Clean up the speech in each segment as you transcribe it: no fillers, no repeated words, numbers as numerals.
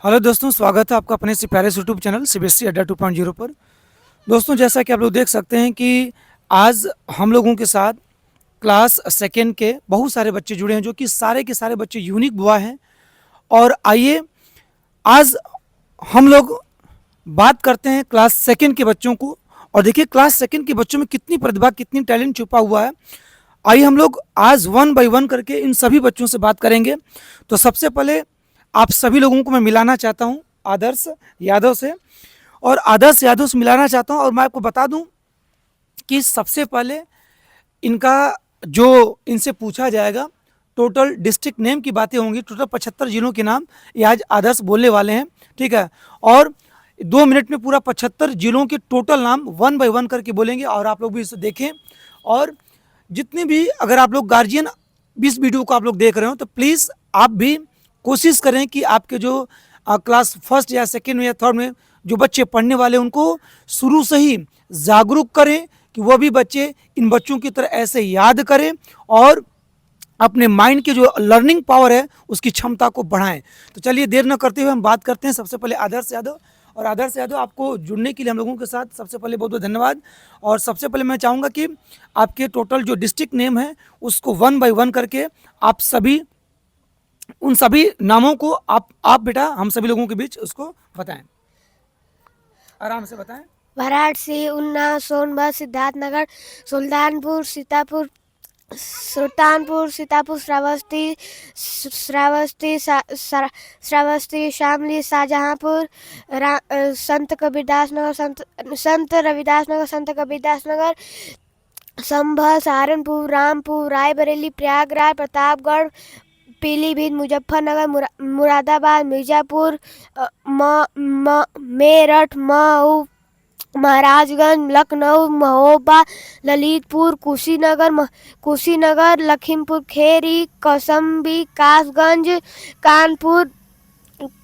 Hello दोस्तों, स्वागत है आपका अपने से प्यारे यूट्यूब चैनल सीबीएसई अड्डा 2.0 पर। दोस्तों, जैसा कि आप लोग देख सकते हैं कि आज हम लोगों के साथ क्लास सेकेंड के बहुत सारे बच्चे जुड़े हैं, जो कि सारे के सारे बच्चे यूनिक बुआ हैं। और आइए आज हम लोग बात करते हैं क्लास सेकेंड के बच्चों को। और देखिए क्लास सेकेंड के बच्चों में कितनी प्रतिभा, कितनी टैलेंट छुपा हुआ है। आइए हम लोग आज वन बाय वन करके इन सभी बच्चों से बात करेंगे। तो सबसे पहले आप सभी लोगों को मैं मिलाना चाहता हूं आदर्श यादव से, और आदर्श यादव से मिलाना चाहता हूं। और मैं आपको बता दूं कि सबसे पहले इनका जो इनसे पूछा जाएगा, टोटल डिस्ट्रिक्ट नेम की बातें होंगी। टोटल 75 जिलों के नाम ये आज आदर्श बोलने वाले हैं, ठीक है। और 2 मिनट में पूरा 75 जिलों के टोटल नाम वन बाय वन करके बोलेंगे, और आप लोग भी इसे देखें। और जितने भी अगर आप लोग गार्जियन इस वीडियो को आप लोग देख रहे हो, तो प्लीज़ आप भी कोशिश करें कि आपके जो क्लास फर्स्ट या सेकेंड या थर्ड में जो बच्चे पढ़ने वाले हैं, उनको शुरू से ही जागरूक करें कि वो भी बच्चे इन बच्चों की तरह ऐसे याद करें और अपने माइंड की जो लर्निंग पावर है उसकी क्षमता को बढ़ाएं। तो चलिए देर न करते हुए हम बात करते हैं सबसे पहले आदर्श यादव। और आदर्श यादव, आपको जुड़ने के लिए हम लोगों के साथ सबसे पहले बहुत बहुत धन्यवाद। और सबसे पहले मैं चाहूँगा कि आपके टोटल जो डिस्ट्रिक्ट नेम है उसको वन बाय वन करके आप सभी उन सभी नामों को आप बेटा हम सभी लोगों के बीच उसको बताएं, आराम से बताएं। वाराणसी, उन्नाव, सोनभद्र, सिद्धार्थनगर, सुल्तानपुर, सीतापुर, श्रावस्ती, शामली, शाहजहांपुर, संत कबीरदास नगर, संत कबीरदास नगर, संभल, सहारनपुर, रामपुर, रायबरेली, प्रयागराज, प्रतापगढ़, पीलीभीत, मुजफ्फरनगर, मुरादाबाद, मिर्जापुर, मेरठ, मऊ, महाराजगंज, लखनऊ, महोबा, ललितपुर, कुशीनगर, लखीमपुर खेरी, कौशाम्बी, कासगंज, कानपुर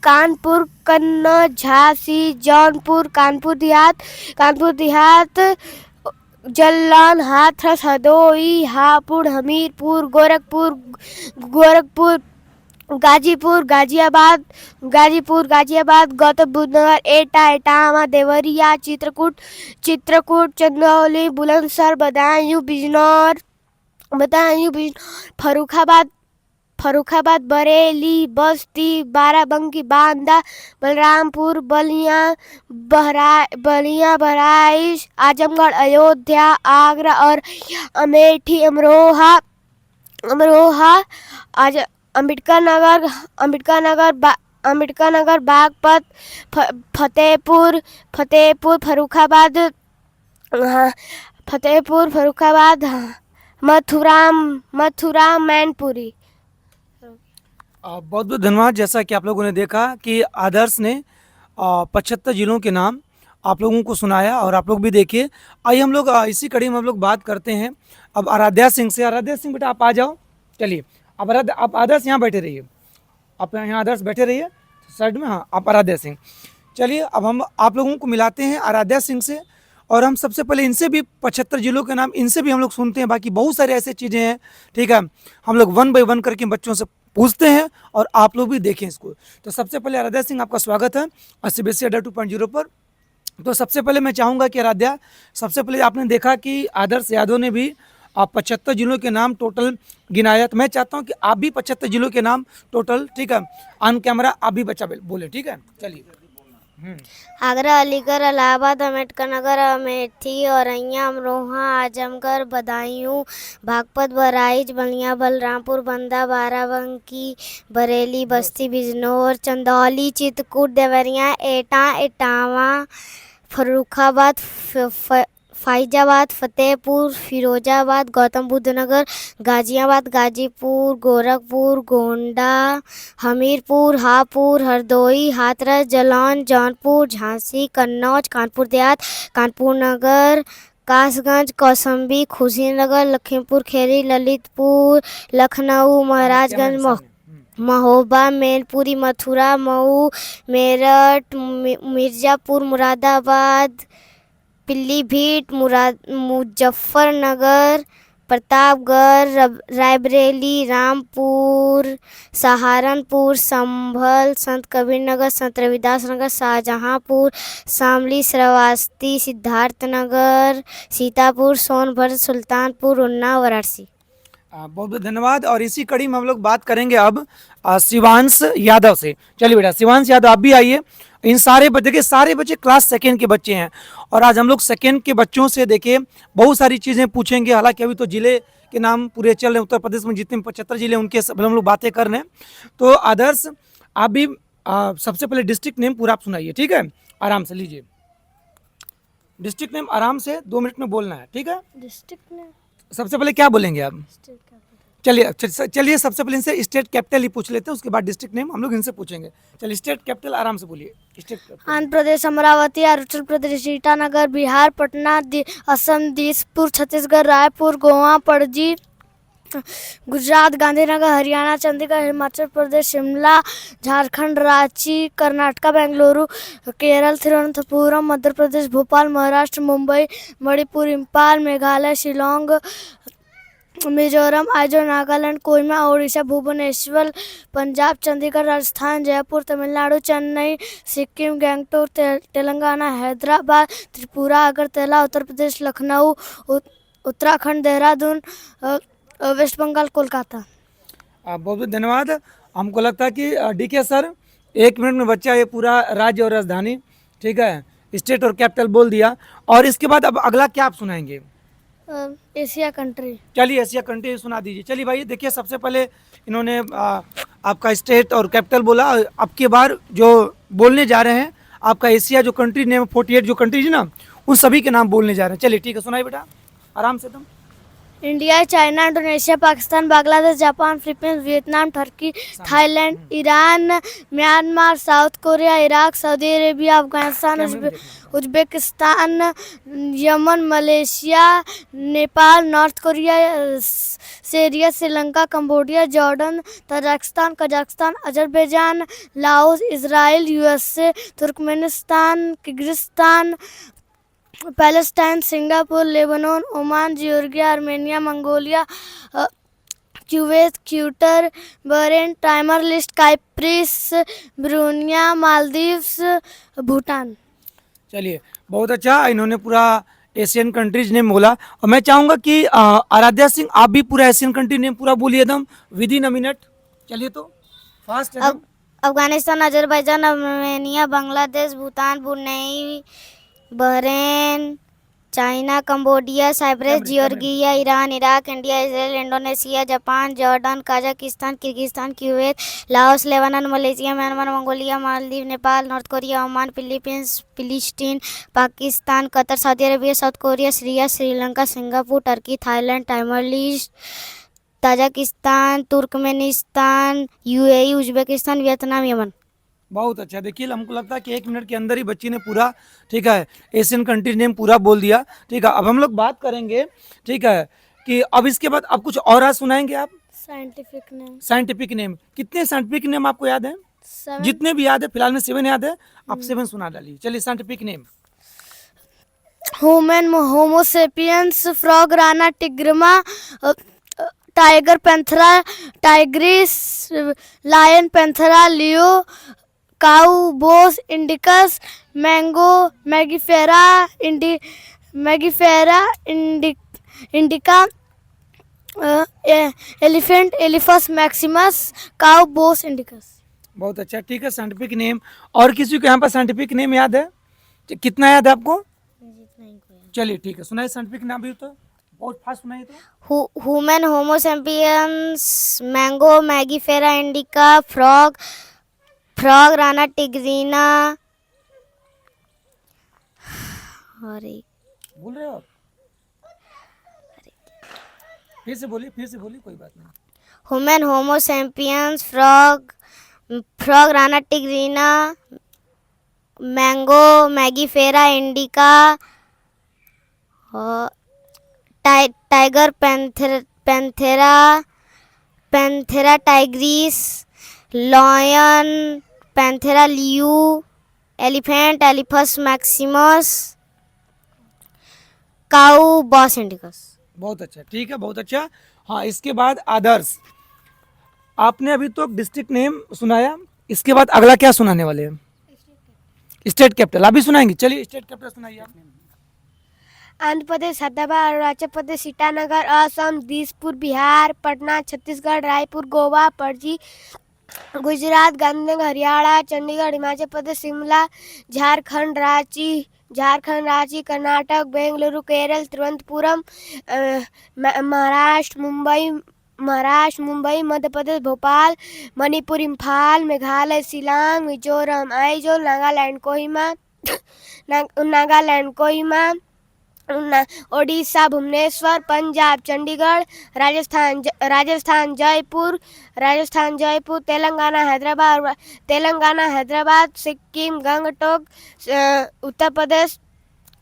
कानपुर कन्नौज, झांसी, जौनपुर, कानपुर देहात, जलौन, हाथरस, हदोई, हापुड़, हमीरपुर, गोरखपुर, गाजियाबाद, गौतम बुद्ध नगर, इटावा, देवरिया, चित्रकूट, चंदौली, बुलंदशहर, बदायूं, फरुखाबाद, बरेली, बस्ती, बाराबंकी, बांदा, बलरामपुर, बहराइच, आजमगढ़, अयोध्या, आगरा और अमेठी, अमरोहा, आज अंबेडकर नगर, बागपत, फतेहपुर, फरुखाबाद, मथुरा, मैनपुरी। बहुत बहुत धन्यवाद। जैसा कि आप लोगों ने देखा कि आदर्श ने 75 जिलों के नाम आप लोगों को सुनाया, और आप लोग भी देखिए। आइए हम लोग इसी कड़ी में हम लोग बात करते हैं अब आराध्या सिंह से। आराध्या सिंह बेटा आप आ जाओ। चलिए अब आप आदर्श यहाँ बैठे रहिए, आप यहाँ आदर्श बैठे रहिए साइड में। हाँ, आप आराध्या सिंह। चलिए अब हम आप लोगों को मिलाते हैं आराध्या सिंह से। और हम सबसे पहले इनसे भी 75 जिलों के नाम इनसे भी हम लोग सुनते हैं। बाकी बहुत सारे ऐसे चीज़ें हैं, ठीक है, हम लोग वन बाय वन करके बच्चों से पूछते हैं और आप लोग भी देखें इसको। तो सबसे पहले आराध्या सिंह, आपका स्वागत है सीबीएसई अड्डा 2.0 पर। तो सबसे पहले मैं चाहूँगा कि आराध्या, सबसे पहले आपने देखा कि आदर्श यादव ने भी 75 जिलों के नाम टोटल गिनाया। तो मैं चाहता हूँ कि आप भी 75 जिलों के नाम टोटल, ठीक है, ऑन कैमरा आप भी बच्चा बोले, ठीक है। चलिए। आगरा, अलीगढ़, इलाहाबाद, अम्बेडकर नगर, अमेठी, औरैया, अमरोहा, आजमगढ़, बदायूं, बागपत, बहराइच, बलिया, बलरामपुर, बंदा, बाराबंकी, बरेली, बस्ती, बिजनौर, चंदौली, चित्रकूट, देवरिया, इटावा, फर्रुखाबाद, फैजाबाद, फतेहपुर, फिरोजाबाद, गौतम बुद्ध नगर, गाजियाबाद, गाजीपुर, गोरखपुर, गोंडा, हमीरपुर, हापुड़, हरदोई, हाथरस, जलौन, जौनपुर, झांसी, कन्नौज, कानपुर देहात, कानपुर नगर, कासगंज, कौशाम्बी, खुशीनगर, लखीमपुर खेरी, ललितपुर, लखनऊ, महाराजगंज, महोबा, मैनपुरी, मथुरा, मऊ, मेरठ, मिर्जापुर, मुरादाबाद, पीलीभीत, मुजफ्फरनगर, प्रतापगढ़, रायबरेली, रामपुर, सहारनपुर, संभल, संत कबीर नगर, संत रविदास नगर, शाहजहांपुर, शामली, श्रावस्ती, सिद्धार्थ नगर, सीतापुर, सोनभद्र, सुल्तानपुर, उन्नाव, वाराणसी। बहुत बहुत धन्यवाद। और इसी कड़ी में हम लोग बात करेंगे अब शिवांश यादव से। चलिए बेटा शिवांश यादव आप भी आइए। इन सारे बच्चे देखिए, सारे बच्चे क्लास सेकेंड के बच्चे हैं और आज हम लोग सेकेंड के बच्चों से देखिए बहुत सारी चीज़ें पूछेंगे। हालांकि अभी तो जिले के नाम पूरे चल रहे हैं, उत्तर प्रदेश में जितने 75 जिले उनके सब हम लोग बातें कर रहे हैं। तो आदर्श आप भी सबसे पहले डिस्ट्रिक्ट नेम पूरा आप सुनाइए, ठीक है? आराम से लीजिए डिस्ट्रिक्ट नेम, आराम से 2 मिनट में बोलना है, ठीक है? डिस्ट्रिक्ट में सबसे पहले क्या बोलेंगे आप? चलिए सबसे पहले इनसे स्टेट कैपिटल ही पूछ लेते हैं, उसके बाद डिस्ट्रिक्ट नेम हम लोग इनसे पूछेंगे। चलिए स्टेट कैपिटल आराम से बोलिए। State capital Andhra Pradesh Amravati, Arunachal Pradesh Itanagar, Bihar Patna, Assam Dispur, Chhattisgarh Raipur, Goa Panaji, Gujarat Gandhinagar, Haryana Chandigarh, Himachal Pradesh Shimla, Jharkhand Ranchi, Karnataka Bengaluru, Kerala Thiruvananthapuram, Madhya Pradesh Bhopal, Maharashtra Mumbai, Manipur Imphal, Meghalaya Shillong, Mizoram Aizawl, Nagaland Kohima, Odisha Bhubaneswar, Punjab Chandigarh, Rajasthan Jaipur, Tamil Nadu Chennai, Sikkim Gangtok, Telangana Hyderabad, Tripura Agartala, Uttar Pradesh Lucknow, Uttarakhand Dehradun, waste Bengal Kolkata. बहुत बहुत धन्यवाद। हमको लगता है कि डीके सर 1 मिनट में बच्चा ये पूरा राज्य और राजधानी, ठीक है, स्टेट और कैपिटल बोल दिया। और इसके बाद अब अगला क्या आप सुनाएंगे? Asia country. चलिए एशिया कंट्री सुना दीजिए। चलिए भाई देखिए, सबसे पहले इन्होंने आपका स्टेट और कैपिटल बोला। अब की बार जो बोलने जा रहे हैं आपका एशिया जो कंट्री नेम 48 जो कंट्रीज है ना, उन सभी के नाम बोलने जा रहे हैं। चलिए ठीक है, सुनाइए बेटा आराम से तुम। India, China, Indonesia, Pakistan, Bangladesh, Japan, Philippines, Vietnam, Turkey, Thailand, Iran, Myanmar, South Korea, Iraq, Saudi Arabia, Afghanistan, Uzbekistan, Yemen, Malaysia, Nepal, North Korea, Syria, Sri Lanka, Cambodia, Jordan, Tajikistan, Kazakhstan, Azerbaijan, Laos, Israel, USA, Turkmenistan, Kyrgyzstan, Palestine, Singapore, Lebanon, Oman, Georgia, Armenia, Mongolia, Kuwait, Qatar, Bahrain, Timor Leste, Cyprus, Brunei, Maldives, Bhutan. चलिए बहुत अच्छा, इन्होंने पूरा Asian countries name बोला। और मैं चाहूँगा कि आराध्या सिंह आप भी पूरा एशियन कंट्री नेम पूरा बोलिए एकदम विदिन अ मिनट। चलिए तो फास्ट एकदम। Afghanistan, Azerbaijan, Armenia, Bangladesh, Bhutan, Brunei, Bahrain, China, Cambodia, Cyprus, Georgia, Iran, Iraq, India, Israel, Indonesia, Japan, Jordan, Kazakhstan, Kyrgyzstan, Kuwait, Laos, Lebanon, Malaysia, Myanmar, Mongolia, Maldives, Nepal, North Korea, Oman, Philippines, फिलिस्तीन, Pakistan, Qatar, Saudi Arabia, South Korea, Syria, Sri Lanka, Singapore, Turkey, Thailand, Timor Leste, Tajikistan, Turkmenistan, UAE, Uzbekistan, Vietnam, Yemen. बहुत अच्छा। देखिए हमको लगता है कि 1 minute के अंदर ही बच्ची ने पूरा, ठीक है, एशियन कंट्री नेम पूरा बोल दिया। ठीक है, अब हम लोग बात करेंगे, ठीक है, कि अब इसके बाद अब कुछ और आज सुनाएंगे आप। Scientific name. साइंटिफिक नेम, कितने साइंटिफिक नेम आपको याद है? 7। जितने भी याद है, फिलहाल में 7 याद है, आप 7 सुना डालिए। चलिए scientific name. Human, Homo sapiens, frog, Rana tigrina, tiger, Panthera, tigris, lion, Panthera, leo, cow, Bos, indicus, mango, Mangifera, indica, elephant, Elephas maximus, cow, Bos, indicus. बहुत अच्छा, ठीक है, साइंटिफिक नेम। और किसी को यहाँ पर साइंटिफिक नेम याद है? कितना याद है आपको? चलिए ठीक है, सुनाइए साइंटिफिक नाम भी तो बहुत फास्ट सुनाइए तो। Human, Homo sapiens, mango, Mangifera, indica, frog, Rana tigrina, और एक बोल रहे हो आप? फिर से बोलिए कोई बात नहीं। Human, Homo sapiens, frog, Rana tigrina, mango, Mangifera, indica, tiger, Panthera tigris, lion, Panthera leo, elephant, Elephas maximus, cow, Bos indicus. बहुत अच्छा, ठीक है, बहुत अच्छा। हाँ, इसके बाद आदर्श, आपने अभी तो डिस्ट्रिक्ट नेम सुनाया, इसके बाद अगला क्या सुनाने वाले हैं? स्टेट कैपिटल आप भी सुनाएंगे, चलिए स्टेट कैपिटल सुनाइए आप। आंध्र प्रदेश, हैदराबाद, अरुणाचल प्रदेश, ईटानगर, असम, दिसपुर, बिहार, पटना, छत्तीसगढ़, रायपुर, गोवा, पणजी, गुजरात, गांधीनगर, हरियाणा, चंडीगढ़, हिमाचल प्रदेश, शिमला, झारखंड, रांची, कर्नाटक, बेंगलुरु, केरल, तिरुवनंतपुरम, महाराष्ट्र, मुंबई, मध्य प्रदेश, भोपाल, मणिपुर, इम्फाल, मेघालय, शिलांग, मिजोरम, आइजोल, नागालैंड, कोहिमा, ओडिशा, भुवनेश्वर, पंजाब, चंडीगढ़, राजस्थान, जयपुर, तेलंगाना, हैदराबाद, सिक्किम, गंगटोक, उत्तर प्रदेश,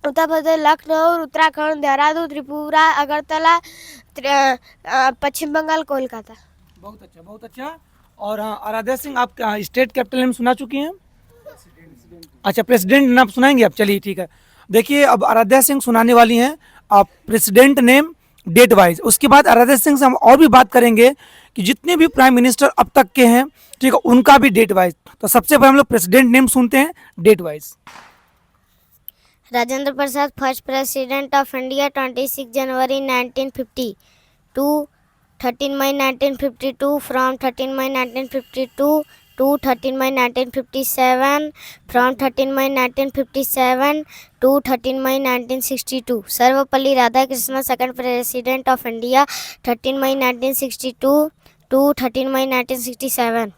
लखनऊ, उत्तराखंड, देहरादून, त्रिपुरा, अगरतला, पश्चिम बंगाल, कोलकाता। बहुत अच्छा, बहुत अच्छा। और हाँ, आराध्या सिंह, आप स्टेट कैपिटल नेम सुना चुकी हैं? अच्छा, प्रेसिडेंट नाम सुनाएंगे आप, चलिए ठीक है। देखिए, अब आराध्या सिंह सुनाने वाली हैं आप प्रेसिडेंट नेम डेट वाइज। उसके बाद आराध्या सिंह से हम और भी बात करेंगे कि जितने भी प्राइम मिनिस्टर अब तक के हैं, ठीक है, उनका भी डेट वाइज। तो सबसे पहले हम लोग प्रेसिडेंट नेम सुनते हैं date wise. Rajendra Prasad, first president of India, 26 January 1950 to 13 May 1952, from 13 May 1952 to 13 May 1957, from 13 May 1957 to 13 May 1962. Sarvapalli Radhakrishnan, second president of India, 13 May 1962 to 13 May 1967.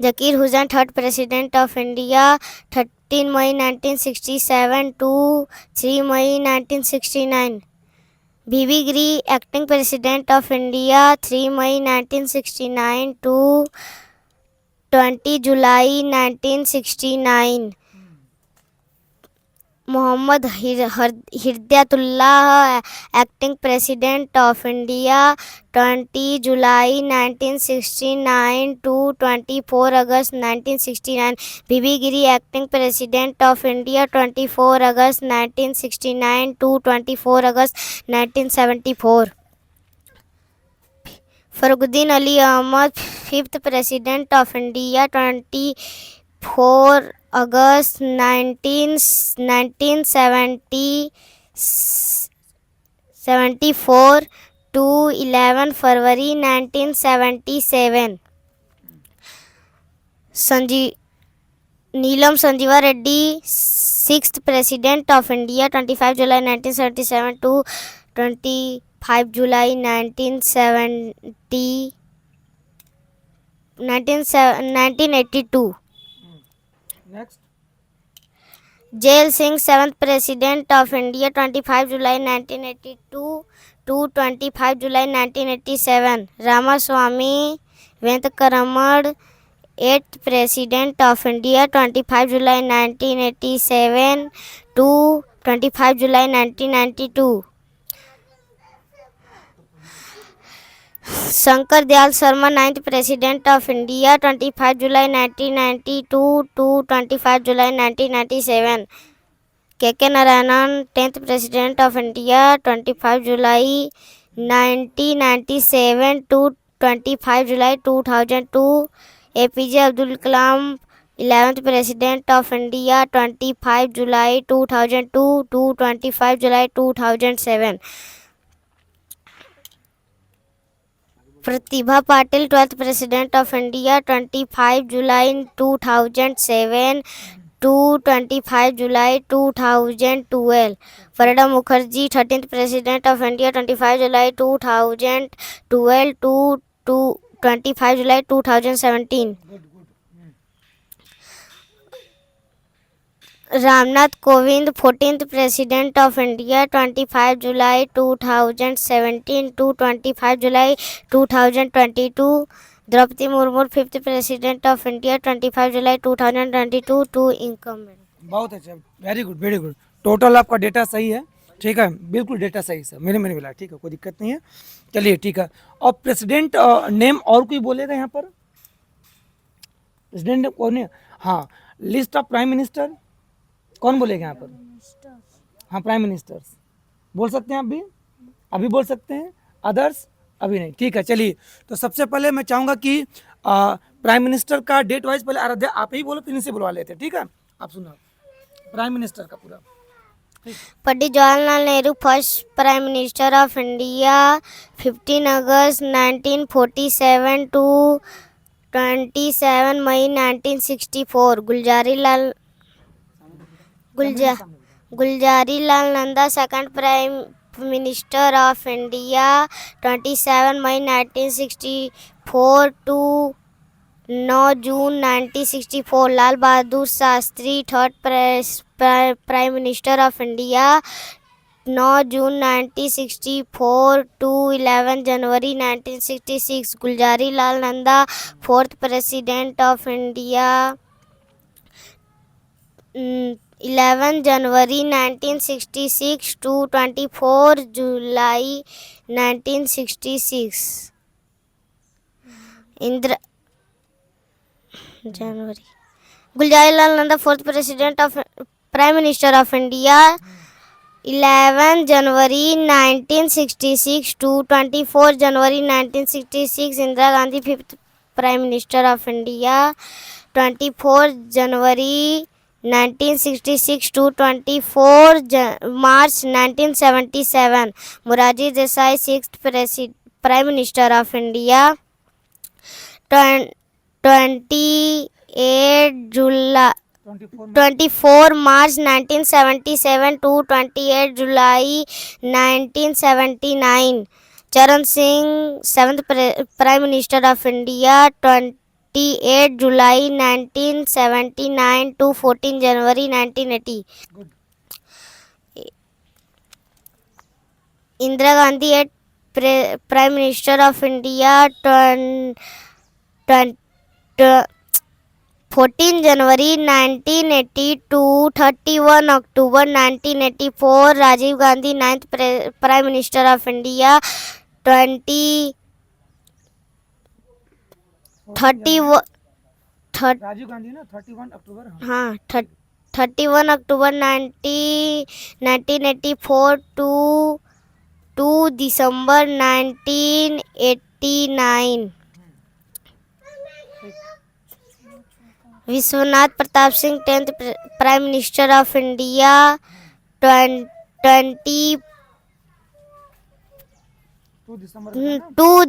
Zakir Hussain, third president of India, 13 May 1967 to 3 May 1969. B.B. Giri, acting president of India, 3 May 1969 to 20 July 1969. Mohammad Hirdayatullah, acting president of India, 20 July 1969 to 24 August 1969. B.B. Giri, acting president of India, 24 August 1969 to 24 August 1974. Faruquddin Ali Ahmad, fifth president of India, 24 August 1974 to 11 February 1977. Neelam Sanjeeva Reddy, sixth president of India, 25 July 1977 to 25 July 1982. Next. Jail Singh, seventh president of India, 25 July 1982 to 25 July 1987. Ramaswamy Venkataraman, eighth president of India, 25 July 1987 to 25 July 1992. Shankar Dayal Sharma, ninth president of India, 25 July 1992 to 25 July 1997. K.K. Narayanan, 10th president of India, 25 July 1997 to 25 July 2002. APJ Abdul Kalam, 11th president of India, 25 July 2002 to 25 July 2007. Pratibha Patil, 12th president of India, 25 July 2007 to 25 July 2012. Pranab Mukherjee, 13th president of India, 25 July 2012 to 25 July 2017. Ramnath Kovind, 14th president of India, 25 July 2017 to 25 July 2022. Draupadi Murmu, 5th president of India, 25 July 2022 to incumbent. बहुत अच्छा, very good, very good. Total आपका data सही है, ठीक है, बिल्कुल data सही sir, मैंने मिला, ठीक है, कोई दिक्कत नहीं है। चलिए ठीक है। और प्रेसिडेंट नेम और कोई बोलेगा यहाँ पर? प्रेसिडेंट कौन है? हाँ, लिस्ट ऑफ प्राइम मिनिस्टर कौन बोलेगा यहाँ पर? हाँ, प्राइम मिनिस्टर्स बोल सकते हैं आप भी। अभी बोल सकते हैं, अदर्स अभी नहीं। ठीक है, चलिए। तो सबसे पहले मैं चाहूँगा कि प्राइम मिनिस्टर का डेट वाइज पहले आराध्या आप ही बोलो, फिर इनसे बुलवा लेते हैं। ठीक है, आप सुनो प्राइम मिनिस्टर का पूरा। Pandit Jawaharlal Nehru first prime minister of India 15 August 1947 to 27 May 1964 Gulzari Lal Nanda second prime minister of India 27 May 1964 to 9 June 1964 Lal Bahadur Shastri third prime minister of India 9 June 1964 to 11 January 1966 Gulzari Lal Nanda fourth president of India 11 January 1966 to 24 July 1966 January Gulzari Lal Nanda fourth president of prime minister of India 11 January 1966 to 24 January 1966 Indira Gandhi fifth prime minister of India 24 January 1966 to 24 March 1977 Morarji Desai sixth prime minister of India 24 March 1977 to 28 July 1979 Charan Singh seventh prime minister of India 28 July 1979 to 14 January 1980 Indira Gandhi eighth prime minister of India 14 January 1980 to 31 October 1984 Rajiv Gandhi ninth prime minister of India 31 Rajiv Gandhi ना 31 October. हाँ 31 October 1984 to 2 December 1989 Vishwanath Pratap Singh 10th prime minister of India 2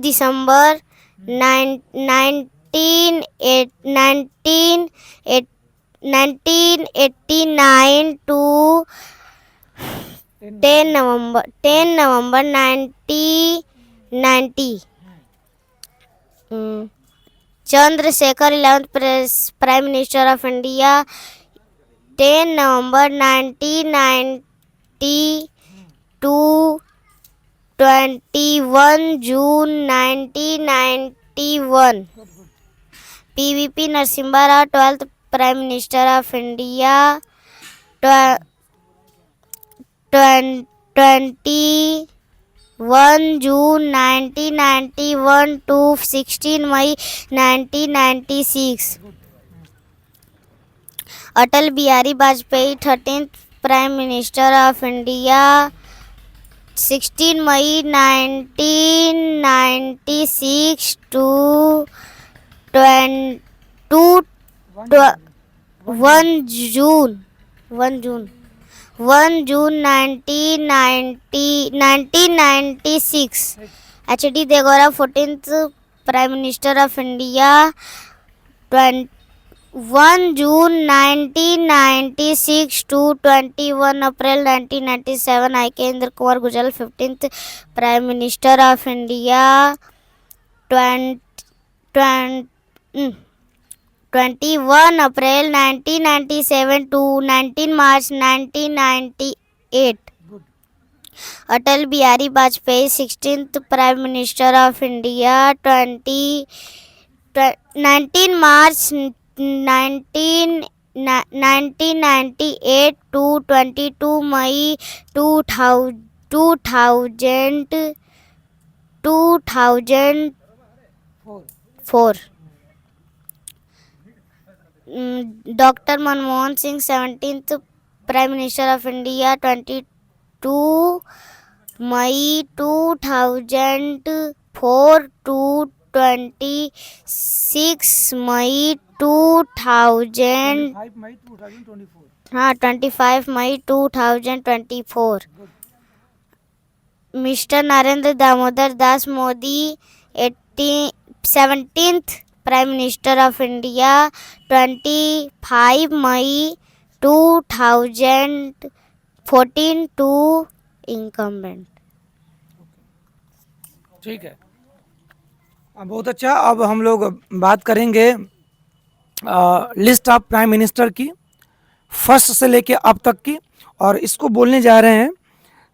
December 1989 to 10 November 1990 Chandrashekhar 11th prime minister of India 10 November 1990 to 21 June 1991 P V P Narasimha Rao 12th prime minister of India 21 June 1991 to 16 May 1996 Atal Bihari Vajpayee 13th prime minister of India 16 May 1996 to 1 June 1996 H D. Deve Gowda 14th prime minister of India 1 June 1996 to 21 April 1997 I K. Kumar Gujral 15th prime minister of India 21 April 1997 to 19 March 1998 Atal Bihari Vajpayee 16th prime minister of India 19 March 1998 to 22 May 2004 doctor Manmohan Singh 17th prime minister of India 22 May 2004 to 26 May 2000 5 May 2024 हाँ 25 मई 2024 mister Narendra Damodar Das Modi 17th prime minister of India 25 May 2014 to incumbent. ठीक है। बहुत अच्छा। अब हम लोग बात करेंगे लिस्ट ऑफ प्राइम मिनिस्टर की, फर्स्ट से लेके अब तक की, और इसको बोलने जा रहे हैं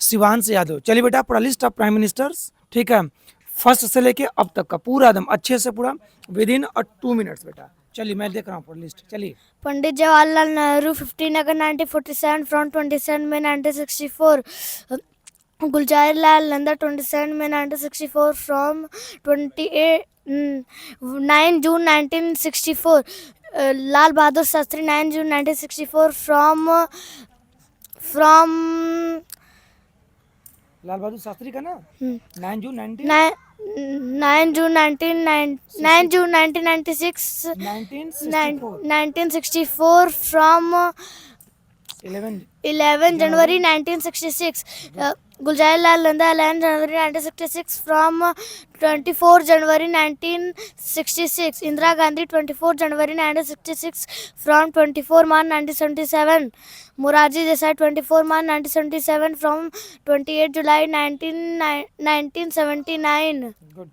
शिवांश यादव। चलिए बेटा, पूरा लिस्ट ऑफ प्राइम मिनिस्टर्स, ठीक है, फर्स्ट से लेके अब तक का पूरा एकदम अच्छे से पूरा विद इन 2 मिनट्स बेटा। चलिए मैं देख रहा हूँ पूरा लिस्ट। चलिए। Pandit Jawaharlal Nehru 15 August 1947 from 27 May 1964। Gulzar Lal Nanda 27 May 1964 from 28 9 June 1964। Lal Bahadur Shastri 9 June 1964 from Lal Bahadur Shastri का ना 9 June 19 9 June 1996 1964 from 11 January 1966। Gulzar Lal Nanda 11 January 1966 from 24 January 1966। Indira Gandhi 24 January 1966 from 24 March 1977। Morarji Desai 24 March 1977 from 28 July 1979। Good.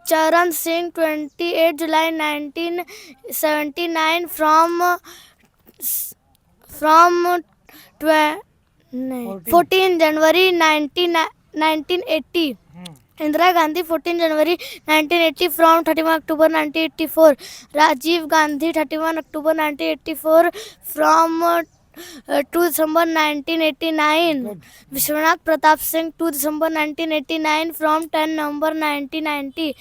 Charan Singh 28 July 1979 from 14 January 1980। Indira Gandhi 14 January 1980 from 31 October 1984। Rajiv Gandhi 31 October 1984 from 2 December 1989। Vishwanath Pratap Singh 2 December 1989 from 10 November 1990।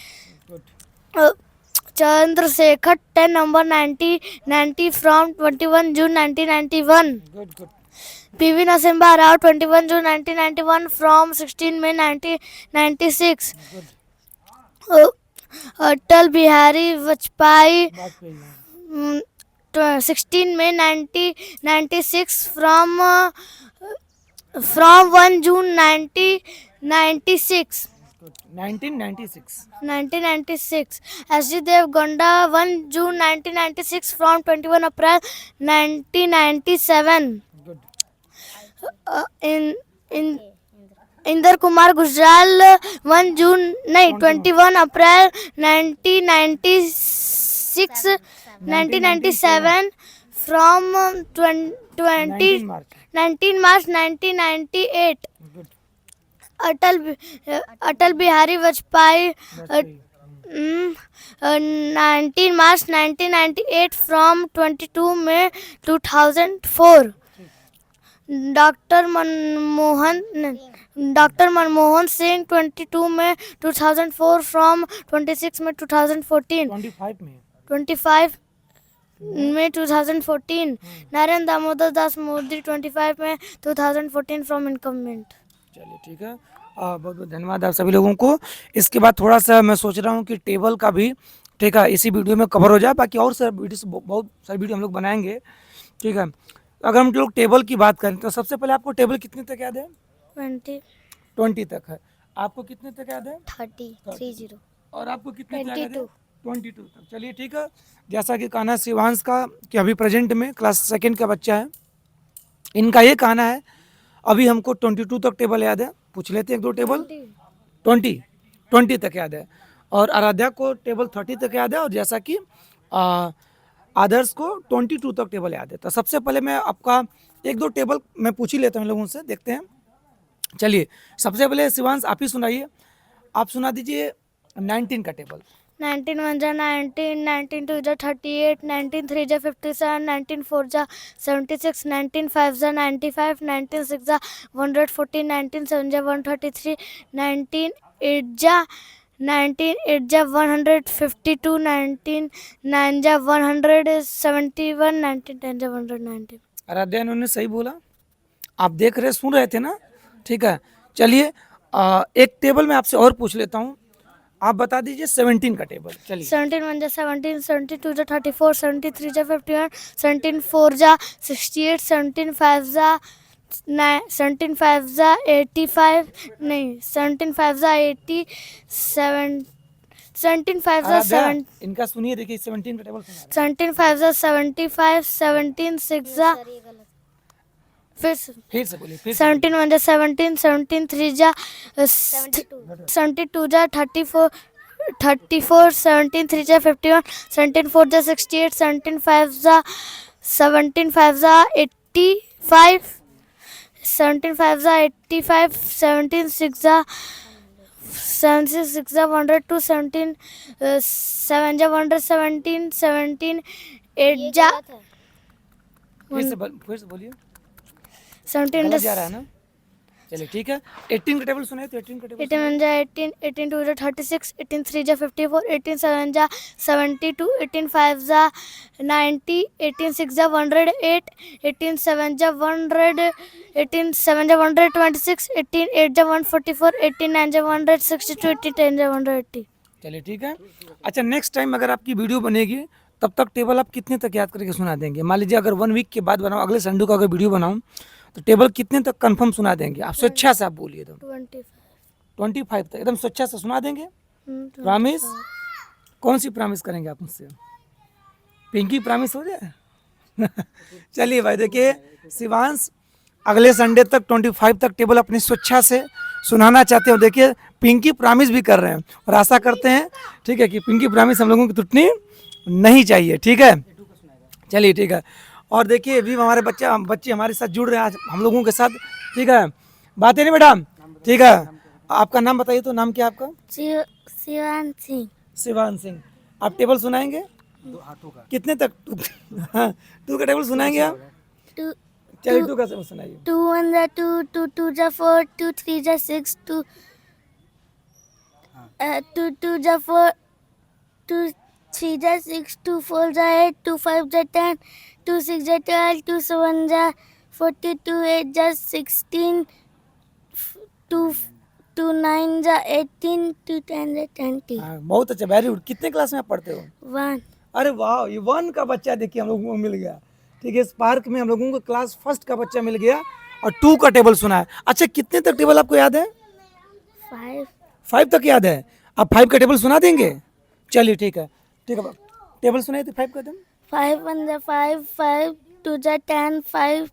Chandrashekhar 10 November 1990 from 21 June 1991। Good good. P V Narasimha Rao 21 June 1991 from 16 May 1996। Atal Bihari Vajpayee 16 May 1996 from 1 June 1996। 1996। S D. Deve Gowda 1 June 1996 from 21 April 1997। Inder Kumar Gujral 1 June नहीं 21 April 1997 from 19 March 1998। Atal Bihari Vajpayee 19 March 1998 from 22 May 2004। Doctor Manmohan Singh 22 May 2004 from 26 May 2014। 25 May 2014। Narendra Damodar Das Modi 25 May 2014 from incumbent. चलिए ठीक है। बहुत बहुत धन्यवाद आप सभी लोगों को। इसके बाद थोड़ा सा मैं सोच रहा हूँ कि टेबल का भी, ठीक है, इसी वीडियो में कवर हो जाए। बाकी और सारे वीडियो, बहुत सारे वीडियो हम लोग बनाएंगे, ठीक है। अगर हम लोग टेबल की बात करें तो सबसे पहले आपको टेबल कितने तक याद है? 20 तक है। आपको कितने तक याद है? 30। और आपको कितने तक याद है? 22। 22 तक। चलिए ठीक है। जैसा कि कहना शिवांश का कि अभी प्रेजेंट में क्लास 2 का बच्चा है, इनका ये कहना है अभी हमको 22 तक टेबल याद है। पूछ लेते हैं 1-2 टेबल। 20 तक याद है। और आराध्या को टेबल 30 तक याद है। और जैसा कि आदर्श को 22 तक टेबल याद है। तो सबसे पहले मैं आपका 1-2 टेबल मैं पूछ ही लेता हूँ लोगों से, देखते हैं। चलिए सबसे पहले शिवांश आप ही सुनाइए। आप सुना दीजिए 19 का टेबल। 19 1 जा 19, 19 2 जा 38, 19 3 जा 57, 19 4 जा 76, 19 5 जा 95, 19 6 जा 114, 19 7 जा 133, 19 8 जा 152, 19 9 जा 171, 19 10 जा 190। आराध्या इन्होंने सही बोला। आप देख रहे सुन रहे थे ना, ठीक है। चलिए एक टेबल मैं आपसे और पूछ लेता हूँ, आप बता दीजिए 17 का टेबल। चलिए 17 1 जा 17, 17 2 जा 34, 17 3 जा 51, 17 4 जा 68, 17 5 जा 17 5 जा 85, नहीं 17 5 जा 80, 17 5 जा आराध्या, 7, इनका सुनिए, देखिए 17 का टेबल सुना रहे 17 5 जा 75, 17 6 जा फिर फिर से बोलिए, फिर से 17 1 जा 17, 17 3 जा 72 जा 34, 17 3 जा 51, 17 4 जा 68, 17 5 जा 17 5 जा 85, 17 5 जा 85, 17 6 जा 76 जा 102, 17 7 जा 117, 17 8 जा फिर से बोलिए, 17 गलत जा रहा है ना। चलिए ठीक है, 18 का टेबल सुनाए तो 18 का टेबल 18 1 जा 18, 18 2 जा 36, 18 3 जा 54, 18 7 जा 72, 18 5 जा 90, 18 6 जा 108, 18 7 जा 100, 18 7 जा 126, 18 8 जा 144, 18 9 जा 162, 18 10 जा 180। चलिए ठीक है। अच्छा, नेक्स्ट टाइम अगर आपकी वीडियो बनेगी तब तक टेबल आप कितने तक याद करके सुना देंगे? मान लीजिए अगर 1 वीक के बाद बनाऊँ, अगले संडे को अगर वीडियो बनाऊँ तो टेबल कितने तक कंफर्म सुना देंगे? आप स्वेच्छा से आप बोलिए, तो 25 तक एकदम स्वेच्छा से सुना देंगे, प्रॉमिस? कौन सी प्रॉमिस करेंगे आप मुझसे? पिंकी प्रॉमिस हो जाए? चलिए भाई, देखिए शिवांश अगले संडे तक 25 तक टेबल अपनी स्वेच्छा से सुनाना चाहते हो। देखिए पिंकी प्रॉमिस भी कर रहे हैं और आशा करते हैं, ठीक है, कि पिंकी प्रॉमिस हम लोगों की टूटनी नहीं चाहिए, ठीक है। चलिए ठीक है। और देखिए अभी हमारे बच्चे हमारे साथ जुड़ रहे हैं आज हम लोगों के साथ, ठीक है। बातें नहीं मैडम, ठीक है। आपका नाम बताइए, तो नाम क्या है आपका? शिवान सिंह। शिवान सिंह। आप टेबल सुनाएंगे कितने तक? हाँ, 2 का टेबल सुनाएंगे आप? चलिए 2 का टेबल सुनाइए। 2 1 जा 2, 2 2 जा 4, 2 3 जा 6, 2 2 जा 4, 2 3 जा 6, 2 4 जा 8, 2 5 जा 10, 2 6 जा 12, 2 7 जा 40, 2 8 जा 16, 2 9 जा 18, 2 10 जा 20। हाँ, बहुत अच्छा, वेरी गुड। कितने क्लास में आप पढ़ते हो? 1 अरे वाह, ये 1 का बच्चा देखिए हम लोगों को मिल गया, ठीक है। इस पार्क में हम लोगों को क्लास 1 का बच्चा मिल गया और 2 का टेबल सुना है। अच्छा, कितने तक टेबल आपको याद है? 5 5 तक याद है। आप 5 का टेबल सुना देंगे? चलिए ठीक है, ठीक है। टेबल सुनाइए तो 5 का दम। 5 1 जा 5, 5 2 जा 10, 5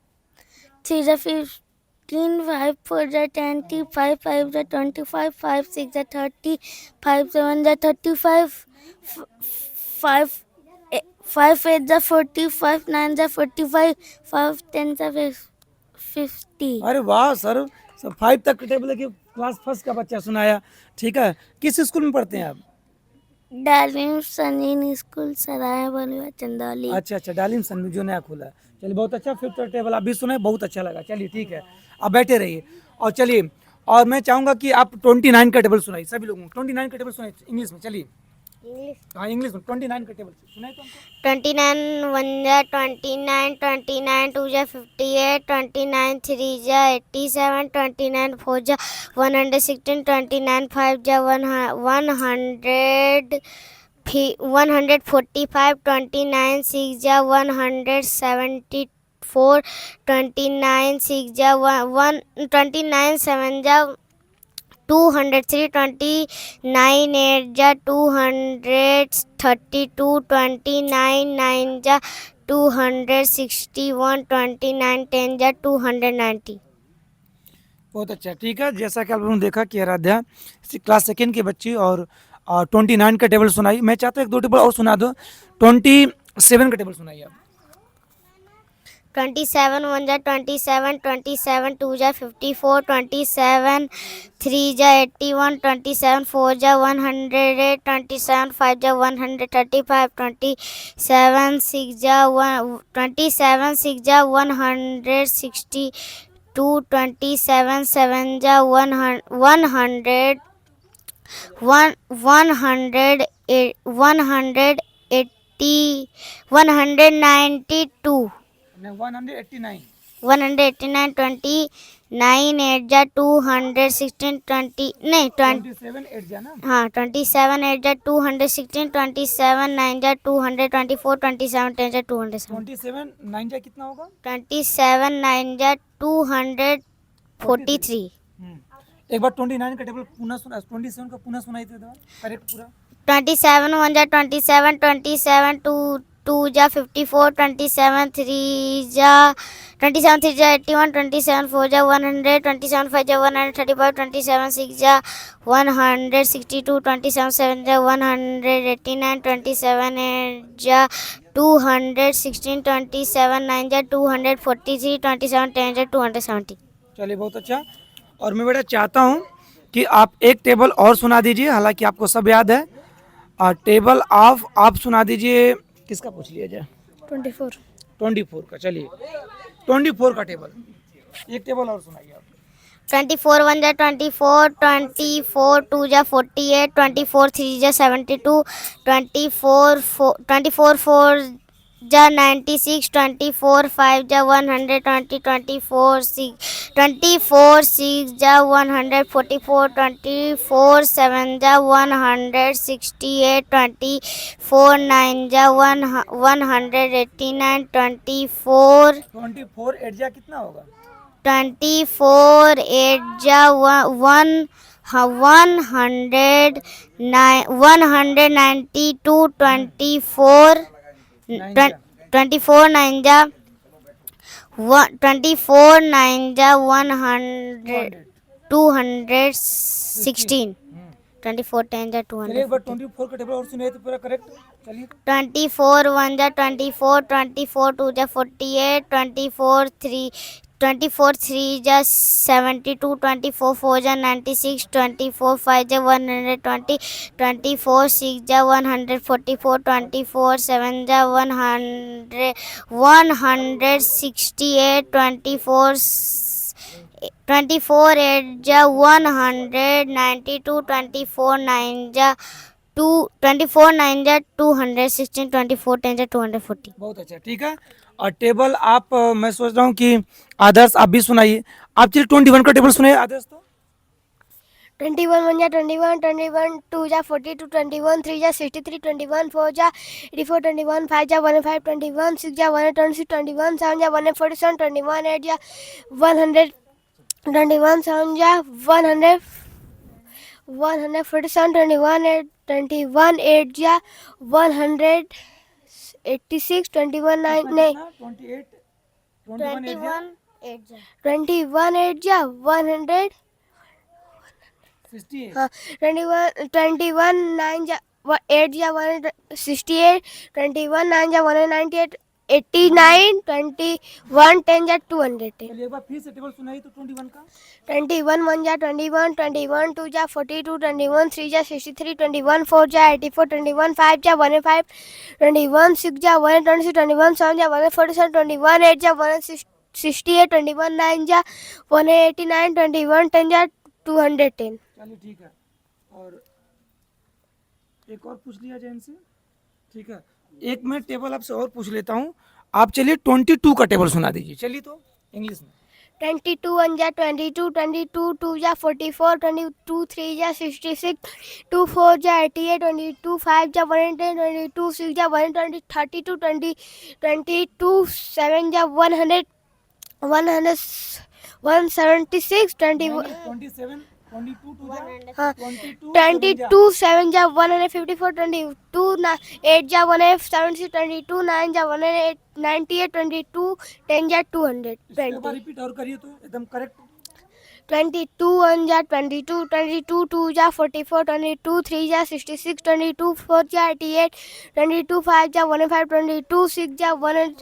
3 जा 15, 5 4 जा 20, 5 5 जा 25, 5 6 जा 30, 5 7 जा 35, 5 8 जा 40, 5 9 जा 45, 5 10 जा 50। अरे वाह सर, 5 तक का टेबल देखिए क्लास 1 का बच्चा सुनाया, ठीक है। किस स्कूल में पढ़ते हैं आप? डालिम सनीन स्कूल सराय बलुआ चंदौली। अच्छा अच्छा, डालिम सन में जो नया खुला है। चलिए बहुत अच्छा, 5th का टेबल आप भी सुने, बहुत अच्छा लगा। चलिए ठीक है, आप बैठे रहिए। और चलिए, और मैं चाहूँगा कि आप 29 का टेबल सुनाइए सभी लोगों को। 29 का टेबल सुनाइए इंग्लिश में। चलिए हाँ, इंग्लिश में 29 का टेबल सुनाइए तो हमको। 29 1 जा 29, 29 2 जा 58, 29 3 जा 87, 29 4 जा 116, 29 5 जा 100, 145, 29 6 जा 174, 29 6 जा 29 7 जा 203, 29 8 जा 232, 29 9 जा 261, 29 10 जा 290। बहुत अच्छा, ठीक है। जैसा कि आप लोगों ने देखा कि आराध्या क्लास 2 की बच्ची और 29 का टेबल सुनाई। मैं चाहता हूँ 1 2 टेबल और सुना दो। 27 का टेबल सुनाइए आप। 27 1 जा 27, 27 2 जा 54, 27 3 जा 81, 27 4 जा 108, 27 5 जा 135, 27 6 जा 162, 27 7 जा 100, 192, 189, 189, 29 8 जा 216, 20 नहीं 20 27 8 जा ना। हाँ 27 8 जा 216, 27 9 जा 224, 27 10 जा 207, 27 9 जा कितना होगा? 27 9 जा 243, एक बार 29 का टेबल पुनः सुना, 27 का पुनः सुनाई दे दो करेक्ट पूरा। 27 1 जा 27, 27 2 जा 54, 27 3 जा 27 3 जा 81, 27 4 जा 100, 27 5 जा 135, 27 6 जा 162, 27 7 जा 189, 27 8 जा 216, 27 9 जा 243, 27 10 जा 270। चलिए बहुत अच्छा। और मैं बेटा चाहता हूँ कि आप एक टेबल और सुना दीजिए, हालांकि आपको सब याद है। टेबल ऑफ आप सुना दीजिए, किसका पूछ लिया जाए? 24 24 का। चलिए 24 का टेबल, एक टेबल और सुनाइए आप। 24 1 जा 24, 24 2 जा 48, 24 3 जा 72, 24 4 जा 96, 24 5 जा 100, 24 6 जा 144, 24 7 जा 168, 24 9 जा 189, 24 8 जा कितना होगा? 24 8 जा 192, 24 24 9 जा 24 9 जा 100 216, 24 10 जा चलिए एक 200। बार 24 का टेबल और सुनिए तो पूरा करेक्ट। चलिए 24 1 जा 24, 24 2 जा 48, 24 3 जा 72, 24 4 जा 96, 24 5 जा 120, 24 6 जा 144, 24 7 जा 168, 24 8 जा 192, 24 9 जा 24 9 जा 216, 24 10 जा 240। बहुत अच्छा, ठीक है। और टेबल आप मैं सोच रहा हूँ कि आदर्श आप भी सुनाइए। आप चलिए 21 का टेबल सुनाइए आदर्श। तो 21 1 जा 21, 21 2 जा 42, 21 3 जा 63, 21 4 जा 84, 21 5 जा 105, 21 6 जा 126, 21 7 जा 147, 21 8 जा 100, 21 7 जा 100 147, 21 8 जा 186, 21 9 नहीं 28 21 8 जा 100 68 हाँ 21 9 जा 8 जा 168, 21 9 जा 198, 89, 21 10 जा 210। चलिए एक बार फिर से टेबल सुनाइए तो 21 का। 21 1 जा 21, 21 2 जा 42, 21 3 जा 63, 21 4 जा 84, 21 5 जा 105, 21 6 जा 126, 21 7 जा 147, 21 8 जा 168, 21 9 जा 189, 21 10 जा 210। चलिए ठीक है। और एक और पूछ लिया जाए इनसे, ठीक है। एक मैं टेबल आपसे और पूछ लेता हूँ। आप चलिए 22 का टेबल सुना दीजिए। चलिए तो इंग्लिश में। 22 1 जा 22, 22 2 जा 44, 22 3 जा 66, 22 4 जा 88, 22 5 जा 110, 22 6 जा 120, 32 22 7 जा 100, 176, 21 27 22 2 जा हाँ 22 22 7 जा 154, 22 8 जा 176, 22 9 जा 198, 22 10 जा 200, एक बार रिपीट और करिए तो एकदम करेक्ट। 22 1 जा 22, 22 2 जा 44, 22 3 जा 66, 22 4 जा 88, 22 5 जा 105, 22 6 जा 1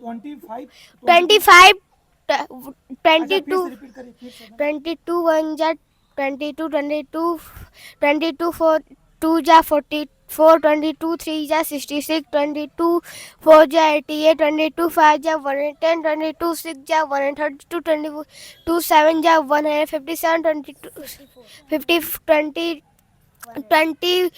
25 25 अच्छा, 22 फिर से रिपीट करिए फिर से। 22 1 जा 22, 22 4 2 जा 44, 22 3 जा 66, 22 4 जा 88, 22 5 जा 110, 22 6 जा 132, 22 7 जा 157, 22 50 20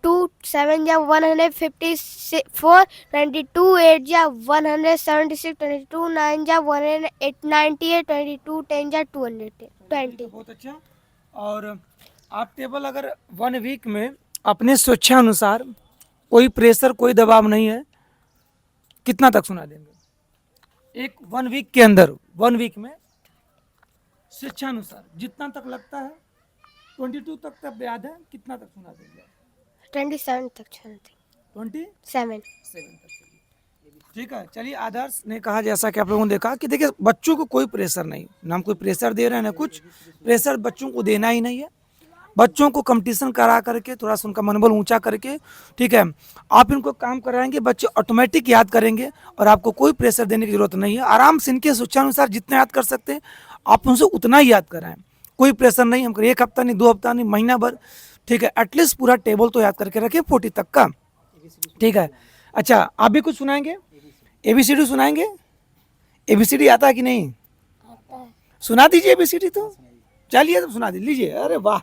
2 7 जा 154, 22 8 जा 176, 22 9 जा 198, 22 10 जा 220. बहुत अच्छा। और आप टेबल अगर 1 वीक में अपने स्वेच्छानुसार, कोई प्रेशर कोई दबाव नहीं है, कितना तक सुना देंगे? एक 1 वीक के अंदर, 1 वीक में स्वेच्छानुसार जितना तक लगता है, 22 तक याद है, कितना तक सुना देंगे? 27 तक चलते. 27 7. तक। ठीक है, चलिए आदर्श ने कहा, जैसा कि आप लोगों ने देखा कि देखिए बच्चों को कोई प्रेशर नहीं, ना हम कोई प्रेशर दे रहे हैं ना कुछ, प्रेशर बच्चों को देना ही नहीं है। बच्चों को कंपटीशन करा करके थोड़ा सा उनका मनोबल ऊंचा करके, ठीक है, आप इनको काम कराएंगे, बच्चे ऑटोमेटिक याद करेंगे और आपको कोई प्रेशर देने की जरूरत नहीं है। आराम से इनके सोचानुसार जितना याद कर सकते हैं आप उनसे उतना ही याद कराएं, कोई प्रेशर नहीं। हम 1 हफ्ता नहीं, 2 हफ्ता नहीं, महीना भर, ठीक है, एटलीस्ट पूरा टेबल तो याद करके रखें 40 तक का, ठीक है। अच्छा, आप भी कुछ सुनाएंगे? ABCD सुनाएंगे? ABCD आता है कि नहीं? सुना दीजिए ABCD तो, चलिए तो सुना लीजिए। अरे वाह,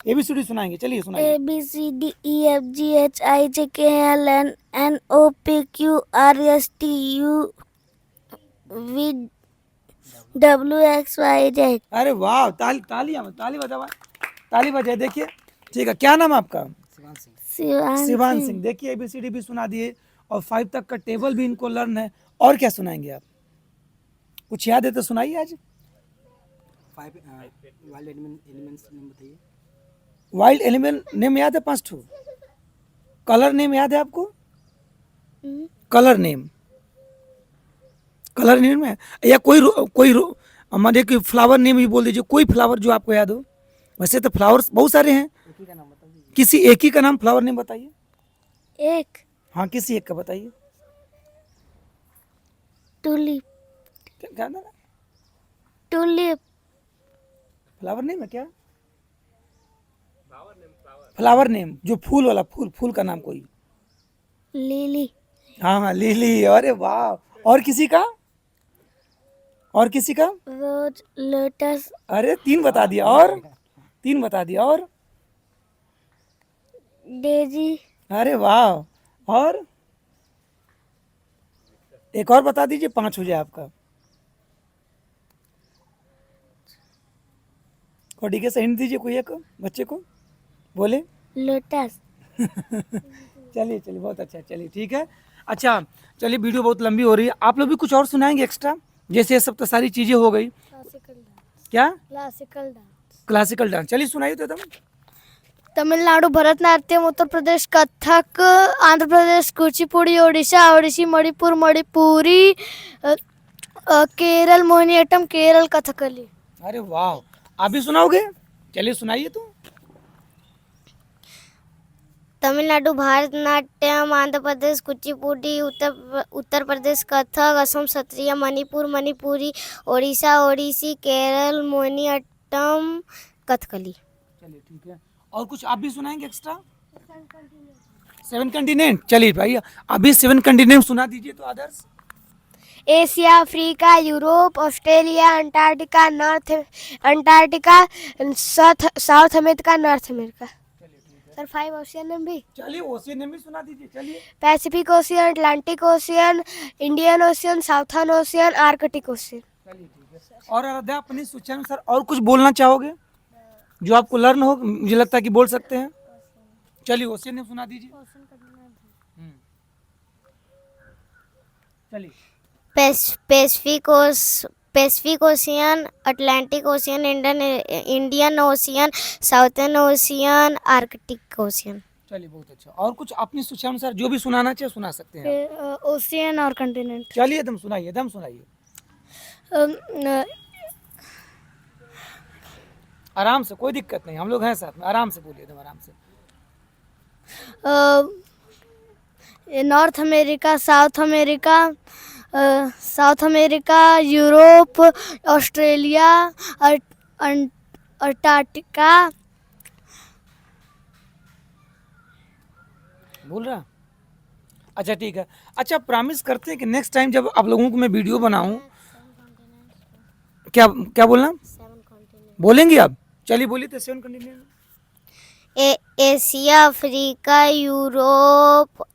ABCD सुनाएंगे, चलिए सुनाइए। ABCDEFGHIJKLNNOPQRSTUVWXYZ. अरे वाह, ताली बजाए। देखिए, ठीक है, क्या नाम है आपका? शिवान सिंह। देखिए ABCD भी सुना दिए और 5 तक का टेबल भी इनको लर्न है। और क्या सुनाएंगे आप? कुछ याद है तो सुनाइए आज। 5 वाइल्ड एलिमेंट्स नेम बताइए। वाइल्ड एलिमेंट नेम याद है 5 ठो? कलर नेम याद है आपको? कलर नेम है, या कोई हमारे कोई फ्लावर नेम भी बोल दीजिए, कोई फ्लावर जो आपको याद हो। वैसे तो फ्लावर्स बहुत सारे हैं, किसी एक ही का नाम फ्लावर नेम बताइए। एक हाँ, किसी एक का बताइए। टूलिप. क्या था? टूलिप. फ्लावर नेम है क्या? फ्लावर नेम जो फूल वाला, फूल का नाम कोई। लिली. हाँ, लिली। अरे वाह। और किसी का? रोज. लोटस. अरे 3 बता दिया। और 3 बता दिया। और डेजी. अरे वाह। और एक और बता दीजिए, 5 हो जाए आपका। और ठीक है, हिंट दीजिए कोई एक बच्चे को, बोले। लोटस. चलिए बहुत अच्छा, चलिए ठीक है। अच्छा, चलिए वीडियो बहुत लंबी हो रही है, आप लोग भी कुछ और सुनाएंगे एक्स्ट्रा? जैसे ये सब तो सारी चीजें हो गई, क्या? Classical dance. चलिए सुनाइए तो एकदम। तमिलनाडु भरतनाट्यम, उत्तर प्रदेश कथक, आंध्र प्रदेश कुचिपुड़ी, ओडिशा ओडिसी, मणिपुर मणिपुरी, केरल मोहिनीअट्टम, केरल कथकली. अरे वाह, आप भी सुनाओगे? चलिए सुनाइए तो। तमिलनाडु भारतनाट्यम, आंध्र प्रदेश कुचिपुड़ी, उत्तर प्रदेश कथक, असम सत्रिया, मणिपुर मणिपुरी, ओडिशा ओडिसी, केरल मोहिनीअट्टम, कथकली. चलिए ठीक है, और कुछ आप भी सुनाएंगे एक्स्ट्रा? 7 कंटिनेंट। चलिए भाई, अभी 7 कंटिनेंट सुना दीजिए तो Adarsh. Asia, Africa, Europe, Australia, Antarctica, South America, North America. Sir 5 ocean name भी. चलिए ओशियन नेम भी सुना दीजिए। चलिए। Pacific Ocean, Atlantic Ocean, Indian Ocean, Southern Ocean, Arctic Ocean. चलिए ठीक है। और अयोध्या अपनी सोचानुसार और कुछ बोलना चाहोगे जो आपको लर्न हो? मुझे लगता है कि बोल सकते हैं। चलिए ओशियन नेम सुना दीजिए। चलिए। Pacific Ocean, Atlantic Ocean, Indian Ocean, Southern Ocean, Arctic Ocean. चलिए बहुत अच्छा। और कुछ अपनी सोचानुसार जो भी सुनाना चाहिए सुना सकते हैं। ओशियन और कंटिनेंट. चलिए एकदम सुनाइए। आराम से, कोई दिक्कत नहीं, हम लोग हैं साथ में, आराम से बोलिए, एकदम आराम से। North America, south America, Europe, Australia, Antarctica. बोल रहा? अच्छा ठीक है। अच्छा, प्रॉमिस करते हैं कि नेक्स्ट टाइम जब आप लोगों को मैं वीडियो बनाऊं, क्या बोलना बोलेंगे आप? चलिए बोलिए तो 7 continent. Asia, Africa, Europe,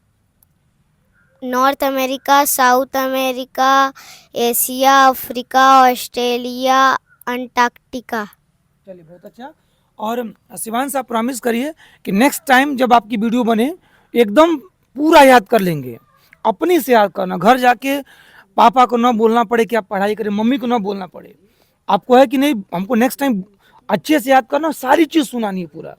north America, south America, Asia, Africa, Australia, Antarctica. चलिए बहुत अच्छा। और शिवांश आप प्रॉमिस करिए कि नेक्स्ट टाइम जब आपकी वीडियो बने एकदम पूरा याद कर लेंगे, अपनी से याद करना, घर जाके पापा को ना बोलना पड़े कि आप पढ़ाई करें, मम्मी को ना बोलना पड़े। आपको है कि नहीं, हमको नेक्स्ट टाइम अच्छे से याद करना, सारी चीज़ सुनानी है पूरा,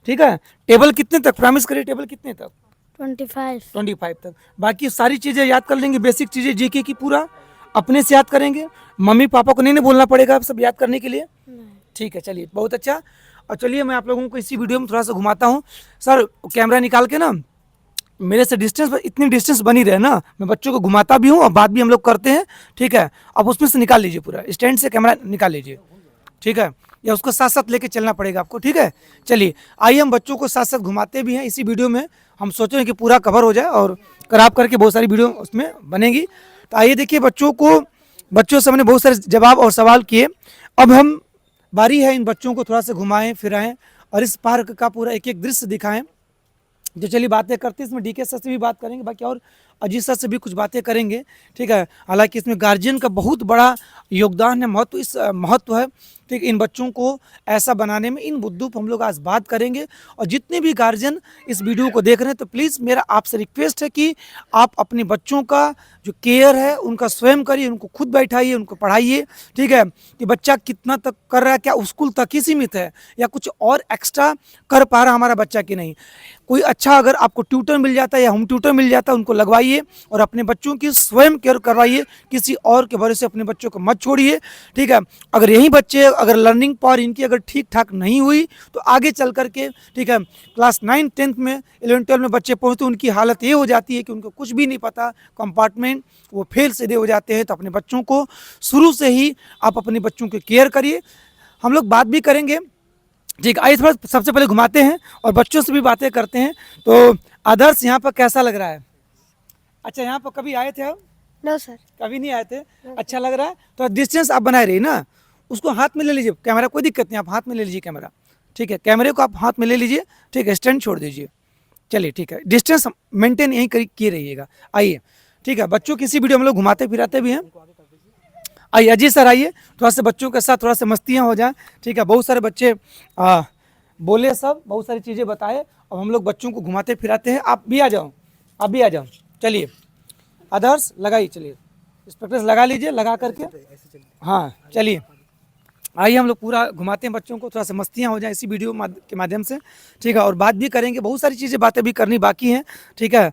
ठीक है। टेबल कितने तक प्रॉमिस करिए, टेबल कितने तक? 25। 25 तक। बाकी सारी चीज़ें याद कर लेंगे, बेसिक चीज़ें जीके की पूरा अपने से याद करेंगे, मम्मी पापा को नहीं ना बोलना पड़ेगा आप सब याद करने के लिए। ठीक है, चलिए बहुत अच्छा। और चलिए मैं आप लोगों को इसी वीडियो में थोड़ा सा घुमाता हूँ। सर कैमरा निकाल के ना मेरे से डिस्टेंस, इतनी डिस्टेंस बनी रहे ना, मैं बच्चों को घुमाता भी हूँ और बात भी हम लोग करते हैं, ठीक है। अब उसमें से निकाल लीजिए, पूरा स्टैंड से कैमरा निकाल लीजिए, ठीक है, या उसको साथ साथ लेके चलना पड़ेगा आपको, ठीक है। चलिए आइए हम बच्चों को साथ साथ घुमाते भी हैं इसी वीडियो में, हम सोच रहे हैं कि पूरा कवर हो जाए और खराब करके बहुत सारी वीडियो उसमें बनेगी। तो आइए देखिए, बच्चों से हमने बहुत सारे जवाब और सवाल किए। अब हम बारी है इन बच्चों को थोड़ा सा घुमाएं फिराएं और इस पार्क का पूरा एक एक दृश्य दिखाएं। जो चलिए बातें करते हैं, इसमें डीके सर से भी बात करेंगे, बाकी और अजीत सर से भी कुछ बातें करेंगे, ठीक है। हालांकि इसमें गार्जियन का बहुत बड़ा योगदान है, महत्व है, ठीक। इन बच्चों को ऐसा बनाने में इन मुद्दों पर हम लोग आज बात करेंगे। और जितने भी गार्जियन इस वीडियो को देख रहे हैं, तो प्लीज़ मेरा आपसे रिक्वेस्ट है कि आप अपने बच्चों का जो केयर है उनका स्वयं करिए, उनको खुद बैठाइए, उनको पढ़ाइए, ठीक है। कि बच्चा कितना तक कर रहा है, क्या स्कूल तक ही सीमित है या कुछ और एक्स्ट्रा कर पा रहा हमारा बच्चा कि नहीं। कोई अच्छा अगर आपको ट्यूटर मिल जाता है या होम ट्यूटर मिल जाता है, उनको लगवाइए और अपने बच्चों की स्वयं केयर करवाइए, किसी और के भरोसे अपने बच्चों को मत छोड़िए, ठीक है। अगर यही बच्चे अगर लर्निंग पावर इनकी अगर ठीक ठाक नहीं हुई तो आगे चल करके, ठीक है, क्लास 9, 10 में, 11, 12 में बच्चे पहुँचते, उनकी हालत ये हो जाती है कि उनको कुछ भी नहीं पता, कंपार्टमेंट वो फेल सीधे हो जाते हैं। तो अपने बच्चों को शुरू से ही आप अपने बच्चों की केयर करिए। हम लोग बात भी करेंगे, ठीक। आइए थोड़ा सबसे पहले घुमाते हैं और बच्चों से भी बातें करते हैं। तो आदर्श, यहाँ पर कैसा लग रहा है? अच्छा, यहाँ पर कभी आए थे आप? No sir. कभी नहीं आए थे? अच्छा लग रहा है। तो डिस्टेंस आप बनाए रहिए ना, उसको हाथ में ले लीजिए कैमरा, कोई दिक्कत नहीं, आप हाथ में ले लीजिए कैमरा, ठीक है। कैमरे को आप हाथ में ले लीजिए, ठीक है, स्टैंड छोड़ दीजिए। चलिए ठीक है, डिस्टेंस मेंटेन यहीं किए रहिएगा। आइए, ठीक है। बच्चों की इसी वीडियो में लोग घुमाते फिराते भी हैं। आइए अजीत सर, आइए थोड़ा सा बच्चों के साथ थोड़ा सा मस्तियाँ हो जाएं, ठीक है। बहुत सारे बच्चे बोले, सब बहुत सारी चीज़ें बताए, अब हम लोग बच्चों को घुमाते फिराते हैं। आप भी आ जाओ, आप भी आ जाओ। चलिए आदर्श लगाइए, चलिए स्पेक्टर्स लगा लीजिए, लगा करके, हाँ चलिए आइए हम लोग पूरा घुमाते हैं बच्चों को, थोड़ा सा मस्तियाँ हो जाए इसी वीडियो के माध्यम से, ठीक है। और बात भी करेंगे, बहुत सारी चीज़ें बातें भी करनी बाकी हैं, ठीक है।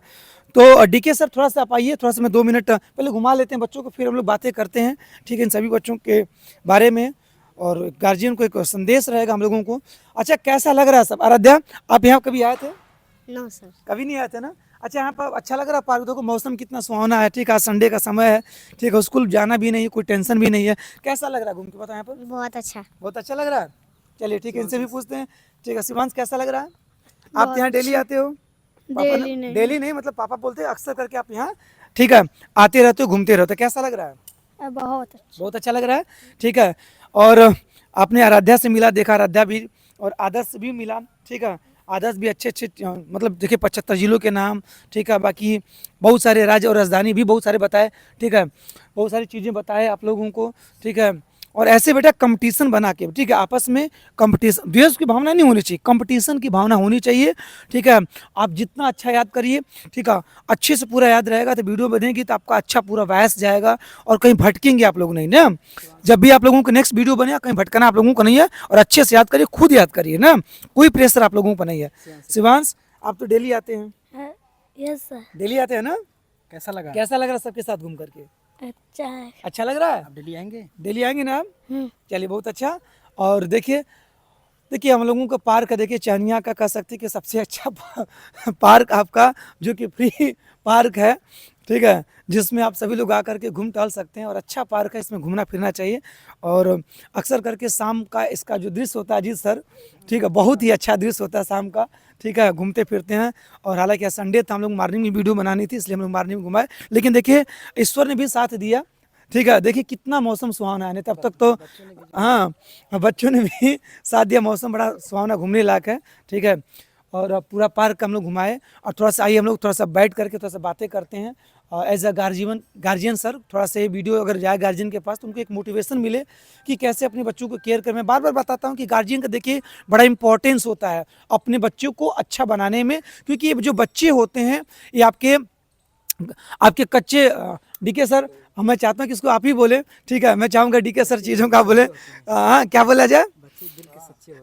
तो डीके सर थोड़ा सा आप आइए, थोड़ा सा मैं 2 मिनट पहले घुमा लेते हैं बच्चों को, फिर हम लोग बातें करते हैं, ठीक है, इन सभी बच्चों के बारे में। और गार्जियन को एक संदेश रहेगा हम लोगों को। अच्छा, कैसा लग रहा है सब? आराध्या, आप यहाँ कभी आए थे? No sir. कभी नहीं आए थे ना? अच्छा, यहाँ पर अच्छा लग रहा है पार्क? देखो मौसम कितना सुहावना है, ठीक है, संडे का समय है, ठीक है, स्कूल जाना भी नहीं है, कोई टेंशन भी नहीं है। कैसा लग रहा है घूम के, बताओ यहाँ पर? बहुत अच्छा। बहुत अच्छा लग रहा है। चलिए ठीक है, इनसे भी पूछते हैं, ठीक है। शिवांश, कैसा लग रहा है? आप यहाँ डेली आते हो? डेली नहीं, मतलब पापा बोलते हैं अक्सर करके आप यहाँ, ठीक है, आते रहते हो, घूमते रहते हो। कैसा लग रहा है? बहुत अच्छा लग रहा है, ठीक है। और आपने आराध्या से मिला, देखा आराध्या भी और आदर्श से भी मिला, ठीक है। आदर्श भी अच्छे मतलब देखिए 75 जिलों के नाम, ठीक है, बाकी बहुत सारे राज्य और राजधानी भी बहुत सारे बताए, ठीक है, बहुत सारी चीज़ें बताए आप लोगों को, ठीक है। और ऐसे बेटा कंपटीशन बना के, ठीक है, आपस में कंपटीशन, द्वेष की भावना नहीं होनी चाहिए, कंपटीशन की भावना होनी चाहिए, ठीक है। आप जितना अच्छा याद करिए, ठीक है, अच्छे से पूरा याद रहेगा तो वीडियो बनेगी तो आपका अच्छा पूरा वयस जाएगा और कहीं भटकेंगे आप लोग नहीं ना। जब भी आप लोगों को नेक्स्ट वीडियो बने, कहीं भटकना आप लोगों को नहीं है, और अच्छे से याद करिए, खुद याद करिए ना, कोई प्रेशर आप लोगों को नहीं है। शिवांश, आप तो डेली आते हैं? Yes sir. डेली आते हैं ना? कैसा लगा? कैसा लग रहा है सबके साथ घूम करके? अच्छा है। अच्छा लग रहा है? आप डेली आएंगे? डेली आएंगे ना आप? चलिए बहुत अच्छा। और देखिए हम लोगों का पार्क है, देखिए चैनिया का कह सकते हैं कि सबसे अच्छा पार्क आपका, जो कि फ्री पार्क है, ठीक है, जिसमें आप सभी लोग आकर के घूम टहल सकते हैं। और अच्छा पार्क है, इसमें घूमना फिरना चाहिए। और अक्सर करके शाम का इसका जो दृश्य होता है अजीत सर, ठीक है, बहुत ही अच्छा दृश्य होता है शाम का, ठीक है, घूमते फिरते हैं। और हालांकि आज संडे था, हम लोग मॉर्निंग में वीडियो बनानी थी, इसलिए हम लोग मॉर्निंग में घुमाए। लेकिन देखिए ईश्वर ने भी साथ दिया, ठीक है, देखिए कितना मौसम सुहावना है, नहीं तब तक तो हाँ बच्चों ने भी साथ दिया, मौसम बड़ा सुहावना घूमने लायक है। ठीक है, और पूरा पार्क हम लोग घुमाए, और थोड़ा सा आइए हम लोग थोड़ा सा बैठ करके थोड़ा सा बातें करते हैं। एज अ गार्जियन सर, थोड़ा सा ये वीडियो अगर जाए गार्जियन के पास तो उनको एक मोटिवेशन मिले कि कैसे अपने बच्चों को केयर करें। मैं बार बार बताता हूँ कि गार्जियन का देखिए बड़ा इंपॉर्टेंस होता है अपने बच्चों को अच्छा बनाने में, क्योंकि ये जो बच्चे होते हैं ये आपके कच्चे डीके सर, मैं चाहता हूँ कि इसको आप ही बोले। ठीक है, मैं चाहूँगा डीके सर चीज़ों का बोले। हाँ, क्या बोला जाए?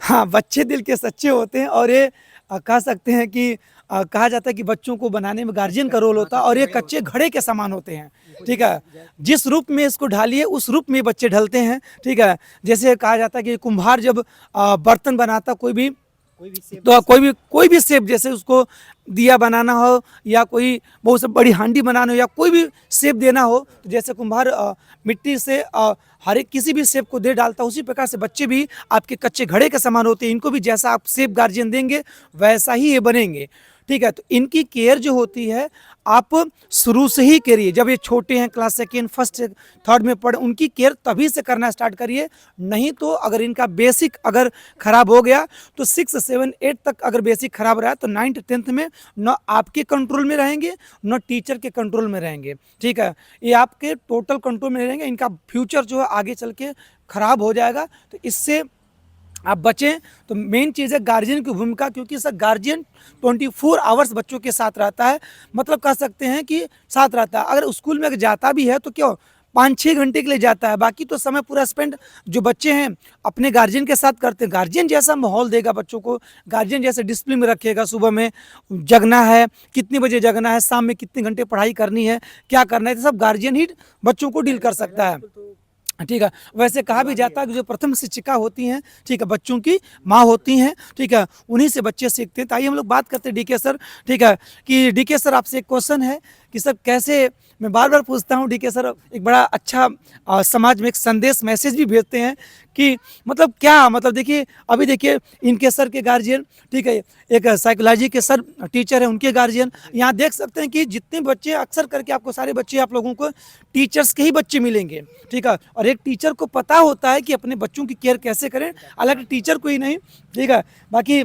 हाँ, बच्चे दिल के सच्चे होते हैं, और ये कह सकते हैं कि कहा जाता है कि बच्चों को बनाने में गार्जियन का रोल होता है, और ये कच्चे घड़े के समान होते हैं। ठीक है, जिस रूप में इसको ढालिए उस रूप में बच्चे ढलते हैं। ठीक है, जैसे कहा जाता है कि कुम्हार जब बर्तन बनाता, कोई भी शेप, जैसे उसको दिया बनाना हो या कोई बहुत से बड़ी हांडी बनाना हो या कोई भी शेप देना हो, तो जैसे कुम्हार मिट्टी से हर एक किसी भी शेप को दे डालता, उसी प्रकार से बच्चे भी आपके कच्चे घड़े के समान होते हैं। इनको भी जैसा आप शेप गार्जियन देंगे वैसा ही ये बनेंगे। ठीक है, तो इनकी केयर जो होती है आप शुरू से ही करिए। जब ये छोटे हैं, क्लास सेकेंड, फर्स्ट, थर्ड में पढ़े, उनकी केयर तभी से करना स्टार्ट करिए। नहीं तो अगर इनका बेसिक अगर खराब हो गया तो 6, 7, 8 तक अगर बेसिक खराब रहा तो 9th, 10th में न आपके कंट्रोल में रहेंगे न टीचर के कंट्रोल में रहेंगे। ठीक है, ये आपके टोटल कंट्रोल में रहेंगे, इनका फ्यूचर जो है आगे चल के खराब हो जाएगा। तो इससे आप बचें। तो मेन चीज़ है गार्जियन की भूमिका, क्योंकि सर गार्जियन 24 आवर्स बच्चों के साथ रहता है, मतलब कह सकते हैं कि साथ रहता है। अगर स्कूल में अगर जाता भी है तो क्यों 5-6 घंटे के लिए जाता है, बाकी तो समय पूरा स्पेंड जो बच्चे हैं अपने गार्जियन के साथ करते हैं। गार्जियन जैसा माहौल देगा बच्चों को, गार्जियन जैसे डिसिप्लिन में रखेगा, सुबह में जगना है, कितने बजे जगना है, शाम में कितने घंटे पढ़ाई करनी है, क्या करना है, तो सब गार्जियन ही बच्चों को डील कर सकता है। ठीक है, वैसे कहा भी जाता है कि जो प्रथम शिक्षिका होती हैं, ठीक है, बच्चों की माँ होती हैं। ठीक है, उन्हीं से बच्चे सीखते हैं। तो आइए हम लोग बात करते हैं डीके सर। ठीक है, कि डीके सर आपसे एक क्वेश्चन है कि सर कैसे, मैं बार बार पूछता हूँ, डीके सर एक बड़ा अच्छा समाज में एक संदेश मैसेज भी भेजते हैं कि मतलब क्या, मतलब देखिए अभी देखिए इनके सर के गार्जियन, ठीक है, एक साइकोलॉजी के सर टीचर है, उनके गार्जियन, यहाँ देख सकते हैं कि जितने बच्चे, अक्सर करके आपको सारे बच्चे, आप लोगों को टीचर्स के ही बच्चे मिलेंगे। ठीक है, और एक टीचर को पता होता है कि अपने बच्चों की केयर कैसे करें, हालांकि टीचर को ही नहीं, ठीक है, बाकी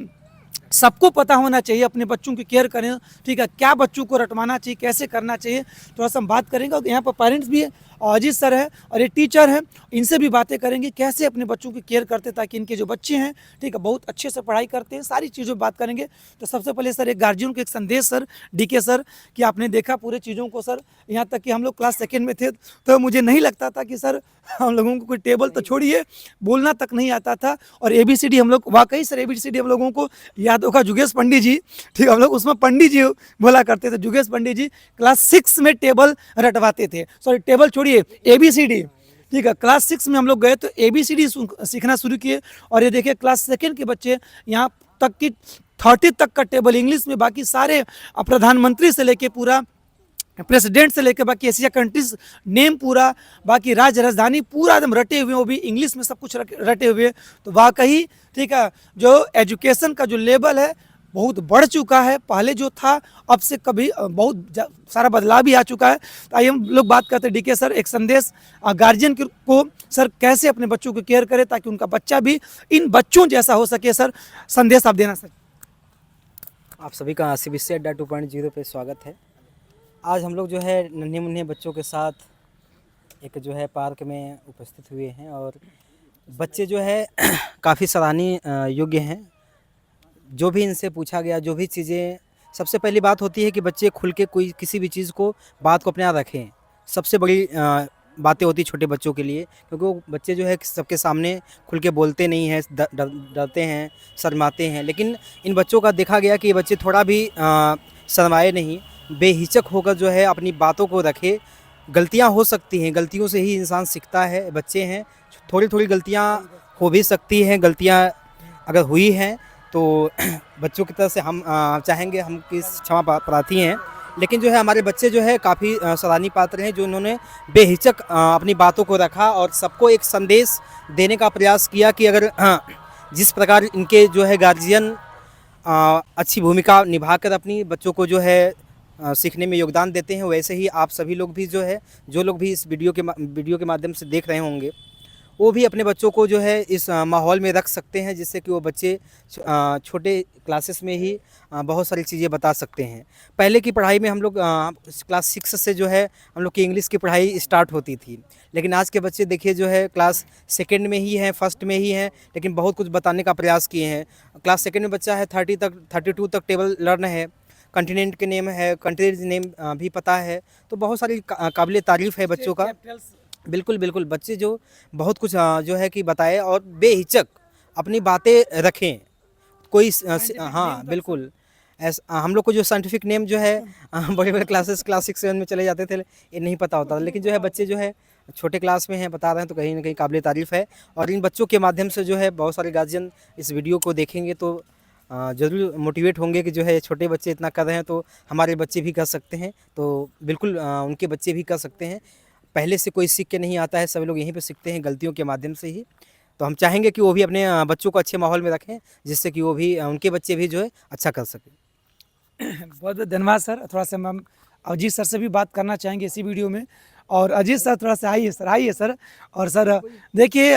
सबको पता होना चाहिए अपने बच्चों की केयर करें। ठीक है, क्या बच्चों को रटवाना चाहिए, कैसे करना चाहिए, थोड़ा सा हम बात करेंगे। और यहाँ पर पेरेंट्स भी है, अजीत सर है और ये टीचर है, इनसे भी बातें करेंगे कैसे अपने बच्चों की केयर करते, ताकि इनके जो बच्चे हैं, ठीक है, बहुत अच्छे से पढ़ाई करते हैं, सारी चीज़ों पर बात करेंगे। तो सबसे पहले सर एक गार्जियन को एक संदेश सर, डीके सर, कि आपने देखा पूरे चीज़ों को सर, यहाँ तक कि हम लोग क्लास सेकेंड में थे तो मुझे नहीं लगता था कि सर हम लोगों को कोई टेबल तो छोड़िए, बोलना तक नहीं आता था। और ABCD हम लोग, वाकई सर ABCD हम लोगों को याद होगा, जुगेश पंडित जी, ठीक, हम लोग उसमें पंडित जी बोला करते थे, जुगेश पंडित जी क्लास 6 में टेबल रटवाते थे, सॉरी टेबल छोड़िए ABCD। ठीक है, क्लास 6 में हम लोग गए तो ABCD सीखना शुरू किए। और ये देखिए क्लास सेकेंड के बच्चे यहाँ तक कि 30 तक का टेबल इंग्लिश में, बाकी सारे प्रधानमंत्री से लेके पूरा प्रेसिडेंट से लेकर बाकी एशिया कंट्रीज नेम पूरा, बाकी राज्य राजधानी पूरा एकदम रटे हुए, वो भी इंग्लिश में सब कुछ रटे हुए। तो वाकई, ठीक है, जो एजुकेशन का जो लेवल है बहुत बढ़ चुका है, पहले जो था अब से कभी बहुत सारा बदलाव भी आ चुका है। तो आइए हम लोग बात करते हैं डीके सर, एक संदेश गार्जियन को सर कैसे अपने बच्चों की केयर करे ताकि उनका बच्चा भी इन बच्चों जैसा हो सके। सर संदेश आप देना सर। आप सभी का CBSE अड्डा 2.0 पे स्वागत है। आज हम लोग जो है नन्हे मुन्ने बच्चों के साथ एक जो है पार्क में उपस्थित हुए हैं, और बच्चे जो है काफ़ी सराहनीय योग्य हैं। जो भी इनसे पूछा गया, जो भी चीज़ें, सबसे पहली बात होती है कि बच्चे खुल के कोई किसी भी चीज़ को, बात को अपने यहाँ रखें। सबसे बड़ी बातें होती छोटे बच्चों के लिए, क्योंकि वो बच्चे जो है सबके सामने खुल के बोलते नहीं हैं, डरते हैं, शर्माते हैं। लेकिन इन बच्चों का देखा गया कि ये बच्चे थोड़ा भी शर्माए नहीं, बेहिचक होकर जो है अपनी बातों को रखे। गलतियां हो सकती हैं, गलतियों से ही इंसान सीखता है। बच्चे हैं, थोड़ी थोड़ी गलतियां हो भी सकती हैं। गलतियां अगर हुई हैं तो बच्चों की तरफ से हम चाहेंगे, हम किस क्षमा प्रार्थी हैं। लेकिन जो है हमारे बच्चे जो है काफ़ी सराहनीय पात्र हैं, जो उन्होंने बेहिचक अपनी बातों को रखा और सबको एक संदेश देने का प्रयास किया कि अगर जिस प्रकार इनके जो है गार्जियन अच्छी भूमिका निभाकर अपनी बच्चों को जो है सीखने में योगदान देते हैं, वैसे ही आप सभी लोग भी जो है, जो लोग भी इस वीडियो के माध्यम से देख रहे होंगे, वो भी अपने बच्चों को जो है इस माहौल में रख सकते हैं, जिससे कि वो बच्चे छोटे क्लासेस में ही बहुत सारी चीज़ें बता सकते हैं। पहले की पढ़ाई में हम लोग क्लास 6 से जो है हम लोग की इंग्लिश की पढ़ाई स्टार्ट होती थी, लेकिन आज के बच्चे देखिए जो है क्लास सेकंड में ही हैं, फर्स्ट में ही हैं, लेकिन बहुत कुछ बताने का प्रयास किए हैं। क्लास सेकंड में बच्चा है 32 तक टेबल लर्न है, कॉन्टिनेंट के नेम है, कंट्रीज नेम भी पता है, तो बहुत सारी काबिल तारीफ़ है बच्चों का। बिल्कुल, बिल्कुल, बच्चे जो बहुत कुछ जो है कि बताए और बेहिचक अपनी बातें रखें। कोई हाँ, बिल्कुल। हम लोग को जो साइंटिफिक नेम जो है बड़े-बड़े क्लास 6-7 में चले जाते थे, ये नहीं पता होता था। लेकिन जो है बच्चे जो है छोटे क्लास में हैं, बता रहे हैं, तो कहीं न कहीं काबिल तारीफ़ है। और इन बच्चों के माध्यम से जो है बहुत सारे गार्जियन इस वीडियो को देखेंगे तो ज़रूर मोटिवेट होंगे कि जो है छोटे बच्चे इतना कर रहे हैं तो हमारे बच्चे भी कर सकते हैं। तो बिल्कुल उनके बच्चे भी कर सकते हैं। पहले से कोई सीख के नहीं आता है, सभी लोग यहीं पे सीखते हैं गलतियों के माध्यम से ही। तो हम चाहेंगे कि वो भी अपने बच्चों को अच्छे माहौल में रखें, जिससे कि वो भी उनके बच्चे भी जो है अच्छा कर सकें। बहुत बहुत धन्यवाद सर। थोड़ा सा हम अजीत सर से भी बात करना चाहेंगे इसी वीडियो में। और अजीत सर थोड़ा सा आइए सर। और सर देखिए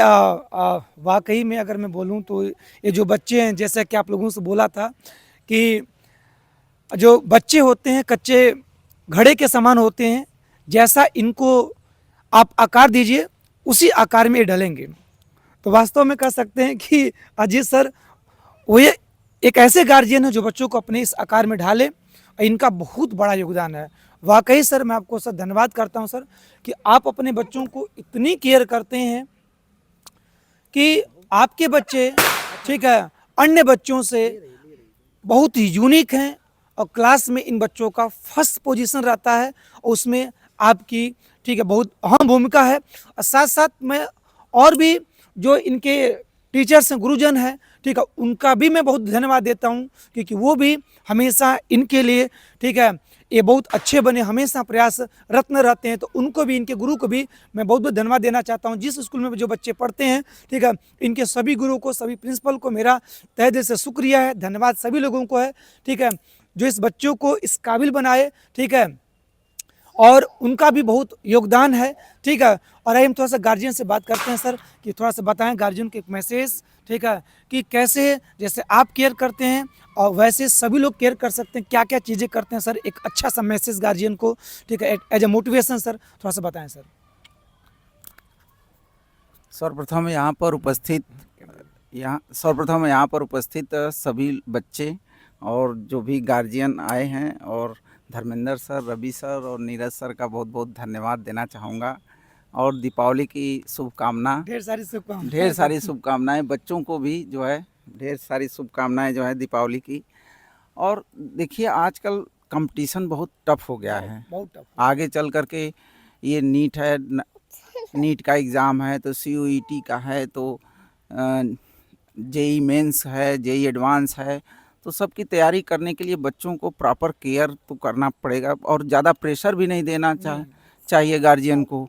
वाकई में अगर मैं बोलूँ तो ये जो बच्चे हैं, जैसा कि आप लोगों से बोला था कि जो बच्चे होते हैं कच्चे घड़े के समान होते हैं, जैसा इनको आप आकार दीजिए उसी आकार में ये ढलेंगे। तो वास्तव में कह सकते हैं कि अजीत सर वो ये एक ऐसे गार्जियन है जो बच्चों को अपने इस आकार में ढाले, और इनका बहुत बड़ा योगदान है। वाकई सर मैं आपको सर धन्यवाद करता हूं सर कि आप अपने बच्चों को इतनी केयर करते हैं कि आपके बच्चे ठीक है अन्य बच्चों से बहुत ही यूनिक हैं, और क्लास में इन बच्चों का फर्स्ट पोजीशन रहता है, और उसमें आपकी ठीक है बहुत अहम भूमिका है। और साथ साथ मैं और भी जो इनके टीचर्स हैं, गुरुजन हैं, ठीक है, उनका भी मैं बहुत धन्यवाद देता हूं, क्योंकि वो भी हमेशा इनके लिए ठीक है ये बहुत अच्छे बने, हमेशा प्रयास रत्न रहते हैं। तो उनको भी, इनके गुरु को भी मैं बहुत बहुत धन्यवाद देना चाहता हूं। जिस स्कूल में जो बच्चे पढ़ते हैं ठीक है, इनके सभी गुरुओं को, सभी प्रिंसिपल को मेरा तहे दिल से शुक्रिया है, धन्यवाद सभी लोगों को है ठीक है, जो इस बच्चों को इस काबिल बनाए ठीक है, और उनका भी बहुत योगदान है ठीक है। और आइए हम थोड़ा सा गार्जियन से बात करते हैं सर, कि थोड़ा सा बताएं गार्जियन के एक मैसेज ठीक है, कि कैसे जैसे आप केयर करते हैं और वैसे सभी लोग केयर कर सकते हैं, क्या क्या चीज़ें करते हैं सर, एक अच्छा सा मैसेज गार्जियन को ठीक है एज ए मोटिवेशन सर, थोड़ा सा बताएं सर। सर्वप्रथम यहाँ पर उपस्थित सभी बच्चे और जो भी गार्जियन आए हैं, और धर्मेंद्र सर, रवि सर और नीरज सर का बहुत बहुत धन्यवाद देना चाहूँगा। और दीपावली की शुभकामना, ढेर सारी शुभकामनाएं बच्चों को भी जो है, ढेर सारी शुभकामनाएं जो है दीपावली की। और देखिए आजकल कंपटीशन बहुत टफ हो गया है, बहुत टफ। आगे चल कर के ये नीट है, नीट का एग्ज़ाम है, तो CUET का है, तो JEE मेंस है, JEE एडवांस है, तो सबकी तैयारी करने के लिए बच्चों को प्रॉपर केयर तो करना पड़ेगा, और ज़्यादा प्रेशर भी नहीं देना चाहिए गार्जियन को।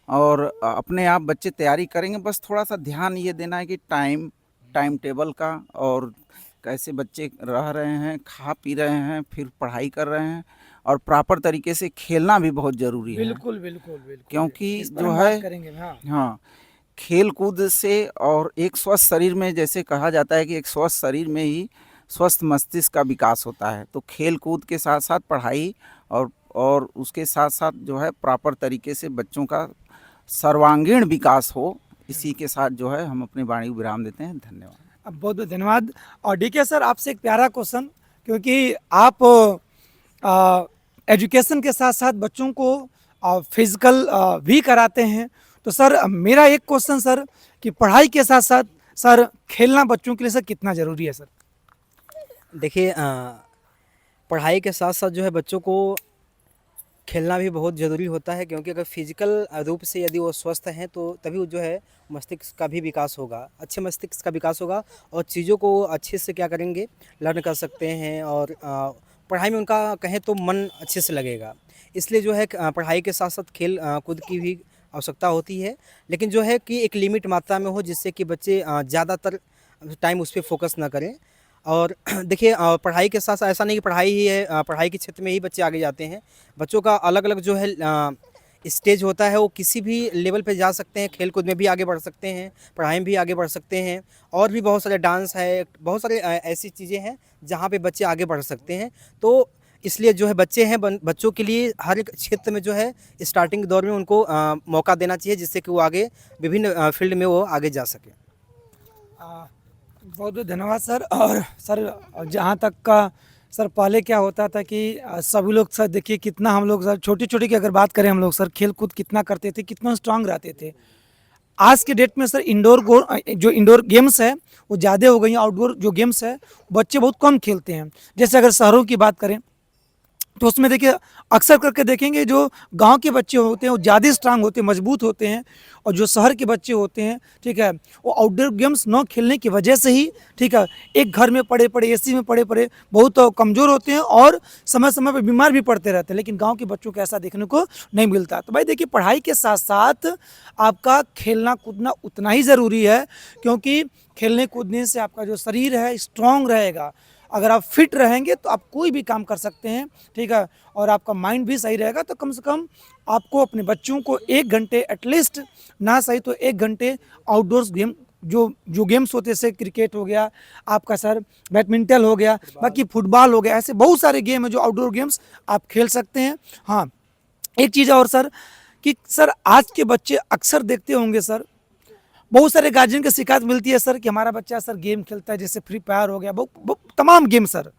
और अपने आप बच्चे तैयारी करेंगे, बस थोड़ा सा ध्यान ये देना है कि टाइम टेबल का, और कैसे बच्चे रह रहे हैं, खा पी रहे हैं, फिर पढ़ाई कर रहे हैं, और प्रॉपर तरीके से खेलना भी बहुत ज़रूरी है। बिल्कुल बिल्कुल बिल्कुल, क्योंकि इस पर जो हम है बात करेंगे। हाँ, खेल कूद से और एक स्वस्थ शरीर में, जैसे कहा जाता है कि एक स्वस्थ शरीर में ही स्वस्थ मस्तिष्क का विकास होता है, तो खेल कूद के साथ साथ पढ़ाई और उसके साथ साथ जो है प्रॉपर तरीके से बच्चों का सर्वांगीण विकास हो, इसी के साथ जो है हम अपनी वाणी को विराम देते हैं। धन्यवाद। अब बहुत बहुत धन्यवाद। और DK सर आपसे एक प्यारा क्वेश्चन, क्योंकि आप एजुकेशन के साथ साथ बच्चों को फिजिकल भी कराते हैं, तो सर मेरा एक क्वेश्चन सर, कि पढ़ाई के साथ साथ सर खेलना बच्चों के लिए सर कितना ज़रूरी है सर? देखिए पढ़ाई के साथ साथ जो है बच्चों को खेलना भी बहुत ज़रूरी होता है, क्योंकि अगर फिजिकल रूप से यदि वो स्वस्थ हैं तो तभी वो जो है मस्तिष्क का भी विकास होगा, अच्छे मस्तिष्क का विकास होगा, और चीज़ों को अच्छे से क्या करेंगे, लर्न कर सकते हैं, और पढ़ाई में उनका कहें तो मन अच्छे से लगेगा। इसलिए जो है पढ़ाई के साथ साथ खेल कूद की भी आवश्यकता होती है, लेकिन जो है कि एक लिमिट मात्रा में हो, जिससे कि बच्चे ज़्यादातर टाइम उस पर फोकस ना करें। और देखिए पढ़ाई के साथ साथ ऐसा नहीं कि पढ़ाई ही है, पढ़ाई के क्षेत्र में ही बच्चे आगे जाते हैं। बच्चों का अलग-अलग जो है स्टेज होता है, वो किसी भी लेवल पे जा सकते हैं, खेल-कूद में भी आगे बढ़ सकते हैं, पढ़ाई में भी आगे बढ़ सकते हैं और भी बहुत सारे डांस है, बहुत सारे ऐसी चीज़ें हैं जहाँ पे बच्चे आगे बढ़ सकते हैं। तो इसलिए जो है बच्चे हैं बच्चों के लिए हर एक क्षेत्र में जो है स्टार्टिंग के दौर में उनको मौका देना चाहिए, जिससे कि वो आगे विभिन्न फील्ड में वो आगे जा सकें। बहुत बहुत धन्यवाद सर। और सर जहाँ तक का सर पहले क्या होता था कि सभी लोग सर देखिए कितना हम लोग सर छोटी छोटी की अगर बात करें हम लोग सर खेल कूद कितना करते थे, कितना स्ट्रांग रहते थे। आज के डेट में सर जो इंडोर गेम्स है वो ज़्यादा हो गई हैं, आउटडोर जो गेम्स है बच्चे बहुत कम खेलते हैं। जैसे अगर शहरों की बात करें तो उसमें देखिए अक्सर करके देखेंगे जो गांव के बच्चे होते हैं वो ज़्यादा स्ट्रांग होते हैं, मजबूत होते हैं। और जो शहर के बच्चे होते हैं ठीक है वो आउटडोर गेम्स न खेलने की वजह से ही ठीक है एक घर में पड़े पड़े एसी में पड़े पड़े बहुत कमज़ोर होते हैं और समय समय पर बीमार भी पड़ते रहते हैं। लेकिन गांव के बच्चों को ऐसा देखने को नहीं मिलता। तो भाई देखिए पढ़ाई के साथ साथ आपका खेलना कूदना उतना ही ज़रूरी है, क्योंकि खेलने कूदने से आपका जो शरीर है स्ट्रांग रहेगा। अगर आप फिट रहेंगे तो आप कोई भी काम कर सकते हैं ठीक है, और आपका माइंड भी सही रहेगा। तो कम से कम आपको अपने बच्चों को 1 घंटे एटलीस्ट ना सही तो 1 घंटे आउटडोर्स गेम जो गेम्स होते हैं, जैसे क्रिकेट हो गया आपका सर, बैडमिंटन हो गया, बाकी फुटबॉल हो गया, ऐसे बहुत सारे गेम हैं जो आउटडोर गेम्स आप खेल सकते हैं। हाँ एक चीज़ और सर कि सर आज के बच्चे अक्सर देखते होंगे सर बहुत सारे गार्जियन की शिकायत मिलती है सर कि हमारा बच्चा सर गेम खेलता है, जैसे फ्री फायर हो गया, बहुत तमाम गेम सर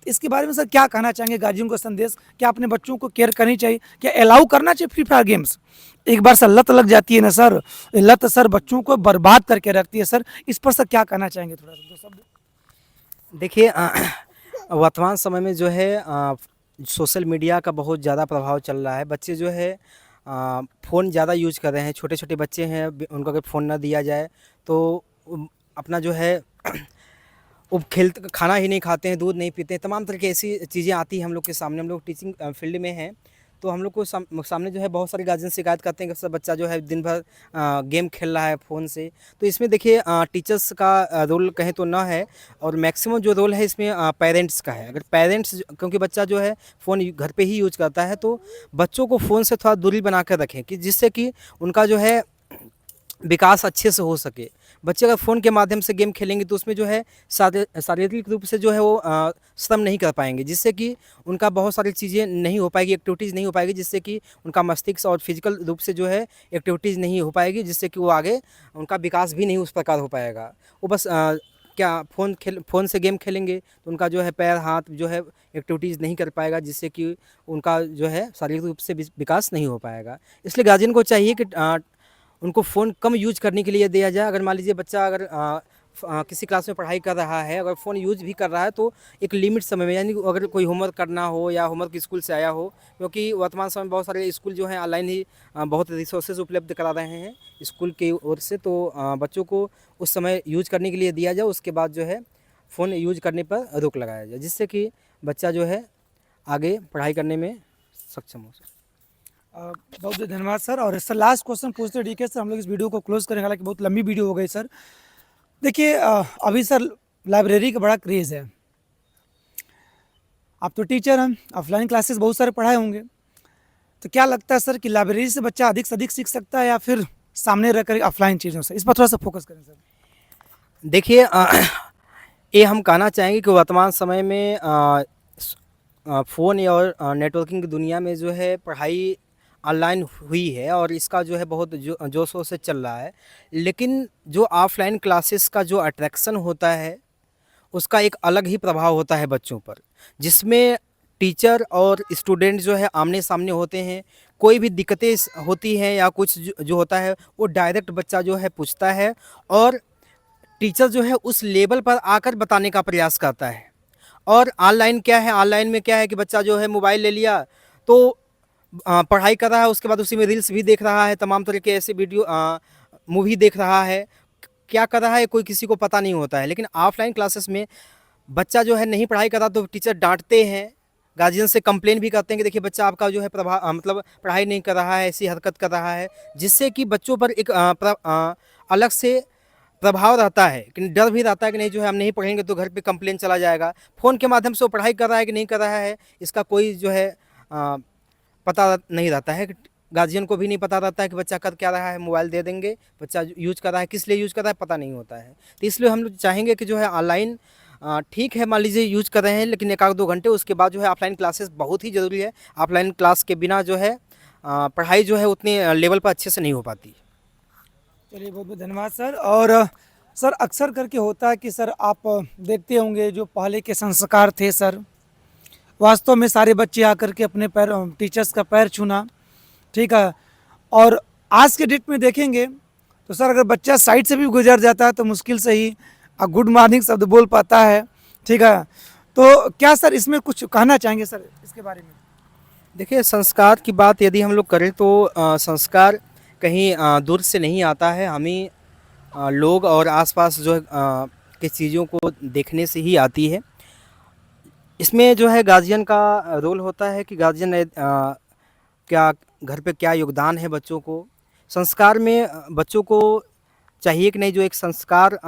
इसके बारे में सर क्या कहना चाहेंगे गार्जियन को संदेश, क्या अपने बच्चों को केयर करनी चाहिए, क्या अलाउ करना चाहिए फ्री फायर गेम्स? एक बार सर लत लग जाती है ना सर, ये लत सर बच्चों को बर्बाद करके रखती है सर। इस पर सर क्या कहना चाहेंगे, थोड़ा सा दो शब्द? देखिए वर्तमान समय में जो है सोशल मीडिया का बहुत ज़्यादा प्रभाव चल रहा है। बच्चे जो है फ़ोन ज़्यादा यूज कर रहे हैं, छोटे छोटे बच्चे हैं, उनको अगर फ़ोन ना दिया जाए तो अपना जो है वो खाना ही नहीं खाते हैं, दूध नहीं पीते हैं, तमाम तरह की ऐसी चीज़ें आती हैं हम लोग के सामने। हम लोग टीचिंग फील्ड में हैं तो हम लोग को सामने जो है बहुत सारे गार्जियन शिकायत करते हैं कि सर बच्चा जो है दिन भर गेम खेल रहा है फ़ोन से। तो इसमें देखिए टीचर्स का रोल कहें तो ना है, और मैक्सिमम जो रोल है इसमें पेरेंट्स का है। अगर पेरेंट्स, क्योंकि बच्चा जो है फ़ोन घर पे ही यूज करता है, तो बच्चों को फ़ोन से थोड़ा दूरी बना कर रखें कि जिससे कि उनका जो है विकास अच्छे से हो सके। बच्चे अगर फ़ोन के माध्यम से गेम खेलेंगे तो उसमें जो है शारीरिक रूप से जो है वो श्रम नहीं कर पाएंगे, जिससे कि उनका बहुत सारी चीज़ें नहीं हो पाएगी, एक्टिविटीज़ नहीं हो पाएगी, जिससे कि उनका मस्तिष्क और फिजिकल रूप से जो है एक्टिविटीज़ नहीं हो पाएगी, जिससे कि वो आगे उनका विकास भी नहीं उस प्रकार हो पाएगा। वो बस क्या फ़ोन से गेम खेलेंगे तो उनका जो है पैर हाथ जो है एक्टिविटीज़ नहीं कर पाएगा, जिससे कि उनका जो है शारीरिक रूप से विकास नहीं हो पाएगा। इसलिए गार्जियन को चाहिए कि उनको फ़ोन कम यूज करने के लिए दिया जाए। अगर मान लीजिए बच्चा अगर किसी क्लास में पढ़ाई कर रहा है, अगर फ़ोन यूज भी कर रहा है तो एक लिमिट समय में, यानी अगर कोई होमवर्क करना हो या होमवर्क स्कूल से आया हो, क्योंकि वर्तमान समय में बहुत सारे स्कूल जो हैं ऑनलाइन ही बहुत रिसोर्सेज उपलब्ध करा रहे हैं स्कूल की ओर से। तो बच्चों को उस समय यूज करने के लिए दिया जाए, उसके बाद जो है फ़ोन यूज करने पर रोक लगाया जाए, जिससे कि बच्चा जो है आगे पढ़ाई करने में सक्षम हो सके। बहुत बहुत धन्यवाद सर। और सर लास्ट क्वेश्चन पूछते डीके सर, हम लोग इस वीडियो को क्लोज करेंगे, हालांकि बहुत लंबी वीडियो हो गई सर। देखिए अभी सर लाइब्रेरी का बड़ा क्रेज़ है, आप तो टीचर हैं, ऑफलाइन क्लासेस बहुत सारे पढ़ाए होंगे, तो क्या लगता है सर कि लाइब्रेरी से बच्चा अधिक से अधिक सीख सकता है या फिर सामने रहकर ऑफलाइन चीज़ों से? इस पर थोड़ा सा फोकस करें सर। देखिए ये हम कहना चाहेंगे कि वर्तमान समय में फ़ोन और नेटवर्किंग की दुनिया में जो है पढ़ाई ऑनलाइन हुई है और इसका जो है बहुत जोशों से चल रहा है। लेकिन जो ऑफलाइन क्लासेस का जो अट्रैक्शन होता है उसका एक अलग ही प्रभाव होता है बच्चों पर, जिसमें टीचर और स्टूडेंट जो है आमने सामने होते हैं। कोई भी दिक्कतें होती हैं या कुछ जो होता है वो डायरेक्ट बच्चा जो है पूछता है और टीचर जो है उस लेवल पर आकर बताने का प्रयास करता है। और ऑनलाइन क्या है, ऑनलाइन में क्या है कि बच्चा जो है मोबाइल ले लिया तो पढ़ाई कर रहा है, उसके बाद उसी में रील्स भी देख रहा है, तमाम तरह के ऐसे वीडियो मूवी देख रहा है, क्या कर रहा है कोई किसी को पता नहीं होता है। लेकिन ऑफलाइन क्लासेस में बच्चा जो है नहीं पढ़ाई कर रहा तो टीचर डांटते हैं, गार्जियन से कंप्लेन भी करते हैं कि देखिए बच्चा आपका जो है मतलब पढ़ाई नहीं कर रहा है, ऐसी हरकत कर रहा है, जिससे कि बच्चों पर एक अलग से प्रभाव रहता है कि डर भी रहता है कि नहीं जो है हम नहीं पढ़ेंगे तो घर पे कंप्लेन चला जाएगा। फ़ोन के माध्यम से वो पढ़ाई कर रहा है कि नहीं कर रहा है इसका कोई जो है पता नहीं रहता है। गार्जियन को भी नहीं पता रहता है कि बच्चा कर क्या रहा है, मोबाइल दे देंगे, बच्चा यूज़ कर रहा है, किस लिए यूज़ कर रहा है पता नहीं होता है। तो इसलिए हम लोग चाहेंगे कि जो है ऑनलाइन ठीक है मान लीजिए यूज़ कर रहे हैं, लेकिन 1-2 घंटे उसके बाद जो है ऑफलाइन क्लासेस बहुत ही ज़रूरी है। ऑफलाइन क्लास के बिना जो है पढ़ाई जो है उतने लेवल पर अच्छे से नहीं हो पाती। चलिए बहुत बहुत धन्यवाद सर। और सर अक्सर करके होता है कि सर आप देखते होंगे जो पहले के संस्कार थे सर, वास्तव में सारे बच्चे आकर के अपने पैर टीचर्स का पैर छूना, ठीक है। और आज के डेट में देखेंगे तो सर अगर बच्चा साइड से भी गुजर जाता है तो मुश्किल से ही गुड मॉर्निंग शब्द बोल पाता है, ठीक है। तो क्या सर इसमें कुछ कहना चाहेंगे सर इसके बारे में? देखिए संस्कार की बात यदि हम लोग करें तो संस्कार कहीं दूर से नहीं आता है, हमें लोग और आसपास जो है की चीज़ों को देखने से ही आती है। इसमें जो है गार्जियन का रोल होता है कि गार्जियन क्या घर पे क्या योगदान है बच्चों को संस्कार में। बच्चों को चाहिए कि नहीं जो एक संस्कार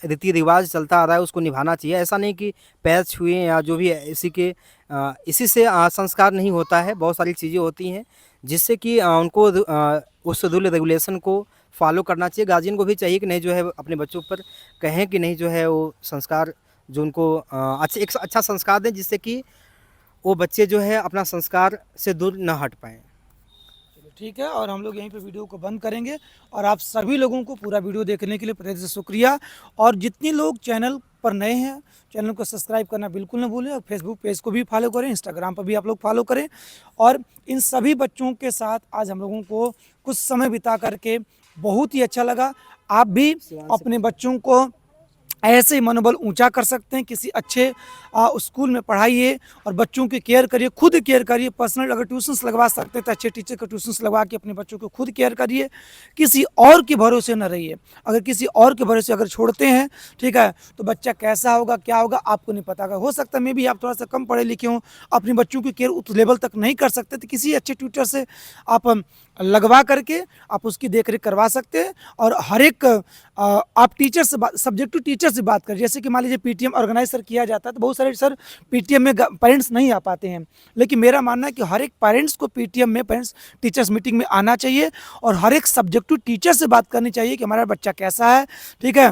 रीति रिवाज चलता आ रहा है उसको निभाना चाहिए। ऐसा नहीं कि पैर छुए या जो भी है इसी से संस्कार नहीं होता है। बहुत सारी चीज़ें होती हैं जिससे कि उनको उस रूल रेगुलेशन को फॉलो करना चाहिए। गार्जियन को भी चाहिए कि नहीं जो है अपने बच्चों पर कहें कि नहीं जो है वो संस्कार जो उनको एक अच्छा संस्कार दें जिससे कि वो बच्चे जो है अपना संस्कार से दूर न हट पाएँ। ठीक है, और हम लोग यहीं पे वीडियो को बंद करेंगे। और आप सभी लोगों को पूरा वीडियो देखने के लिए प्रत्येक से शुक्रिया। और जितने लोग चैनल पर नए हैं चैनल को सब्सक्राइब करना बिल्कुल न भूलें, और फेसबुक पेज को भी फॉलो करें, इंस्टाग्राम पर भी आप लोग फॉलो करें। और इन सभी बच्चों के साथ आज हम लोगों को कुछ समय बिता करके बहुत ही अच्छा लगा। आप भी अपने बच्चों को ऐसे ही मनोबल ऊंचा कर सकते हैं। किसी अच्छे स्कूल में पढ़ाइए और बच्चों की केयर करिए, खुद केयर करिए। पर्सनल अगर ट्यूशन्स लगवा सकते हैं तो अच्छे टीचर के ट्यूशन्स लगवा के अपने बच्चों को खुद केयर करिए। किसी और के भरोसे न रहिए। अगर किसी और के भरोसे अगर छोड़ते हैं, ठीक है, तो बच्चा कैसा होगा क्या होगा आपको नहीं पता। हो सकता है मे भी आप थोड़ा सा कम पढ़े लिखे हों, अपने बच्चों की केयर उस लेवल तक नहीं कर सकते, तो किसी अच्छे ट्यूटर से आप लगवा करके आप उसकी देखरेख करवा सकते हैं। और हर एक आप टीचर से सब्जेक्ट टू टीचर से बात करें। जैसे कि मान लीजिए पीटीएम ऑर्गेनाइज सर किया जाता है तो बहुत सारे सर पीटीएम में पेरेंट्स नहीं आ पाते हैं, लेकिन मेरा मानना है कि हर एक पेरेंट्स को पीटीएम में पेरेंट्स टीचर्स मीटिंग में आना चाहिए और हर एक सब्जेक्ट टू टीचर से बात करनी चाहिए कि हमारा बच्चा कैसा है, ठीक है।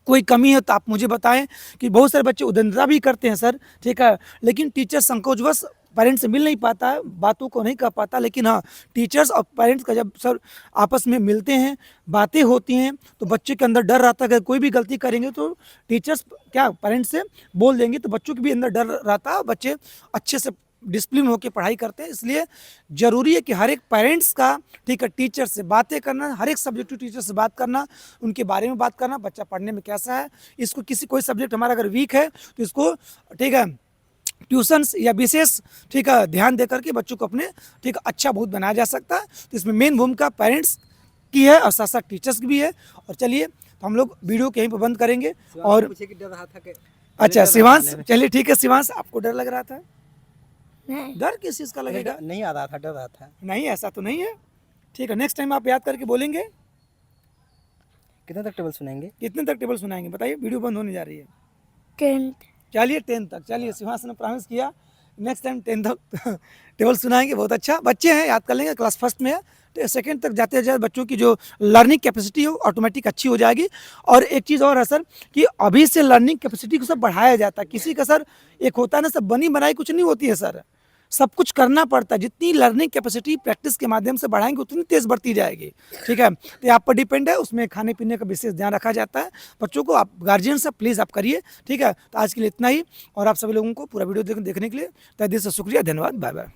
कोई कमी है तो आप मुझे बताएं। कि बहुत सारे बच्चे उद्दंडता भी करते हैं सर, ठीक है, लेकिन टीचर संकोचवश पेरेंट्स से मिल नहीं पाता है, बातों को नहीं कर पाता। लेकिन हाँ, टीचर्स और पेरेंट्स का जब सर आपस में मिलते हैं, बातें होती हैं, तो बच्चे के अंदर डर रहता है कि कोई भी गलती करेंगे तो टीचर्स क्या पेरेंट्स से बोल देंगे, तो बच्चों के भी अंदर डर रहता है। बच्चे अच्छे से डिसिप्लिन होकर पढ़ाई करते हैं। इसलिए ज़रूरी है कि हर एक पेरेंट्स का, ठीक है, टीचर से बातें करना, हर एक सब्जेक्ट टीचर से बात करना, उनके बारे में बात करना, बच्चा पढ़ने में कैसा है, इसको कोई सब्जेक्ट हमारा अगर वीक है तो इसको, ठीक है, ट्यूशन्स या विशेष, ठीक है, ध्यान दे करके बच्चों को अपने, ठीक है, अच्छा बहुत बनाया जा सकता है। तो इसमें मेन भूमिका पेरेंट्स की है और साथ साथ टीचर्स की भी है। और चलिए तो हम लोग वीडियो को यहीं पर बंद करेंगे। और अच्छा शिवांश, चलिए ठीक है शिवांश, आपको डर लग रहा था? नहीं। डर किस चीज़ का लगेगा? नहीं आ रहा था, डर रहा था। नहीं, ऐसा तो नहीं है, ठीक है। नेक्स्ट टाइम आप याद करके बोलेंगे। कितने तक टेबल सुनाएंगे? कितने तक टेबल सुनाएंगे बताइए, वीडियो बंद होने जा रही है। 10th। चलिए 10 तक। चलिए शिवांश ने प्रॉमिस किया नेक्स्ट टाइम 10 तक टेबल सुनाएंगे। बहुत अच्छा, बच्चे हैं याद कर लेंगे, क्लास फर्स्ट में है तो सेकंड तक जाते जाते बच्चों की जो लर्निंग कैपेसिटी हो ऑटोमेटिक अच्छी हो जाएगी। और एक चीज़ और है सर कि अभी से लर्निंग कैपेसिटी को सब बढ़ाया जाता है। किसी का सर एक होता है ना, सब बनी बनाई कुछ नहीं होती है सर, सब कुछ करना पड़ता है। जितनी लर्निंग कैपेसिटी प्रैक्टिस के माध्यम से बढ़ाएंगे उतनी तेज़ बढ़ती जाएगी, ठीक है। तो आप पर डिपेंड है, उसमें खाने पीने का विशेष ध्यान रखा जाता है बच्चों को। आप गार्जियन से प्लीज़ आप करिए, ठीक है। तो आज के लिए इतना ही, और आप सभी लोगों को पूरा वीडियो देखने के लिए तहे दिल से शुक्रिया, धन्यवाद, बाय बाय।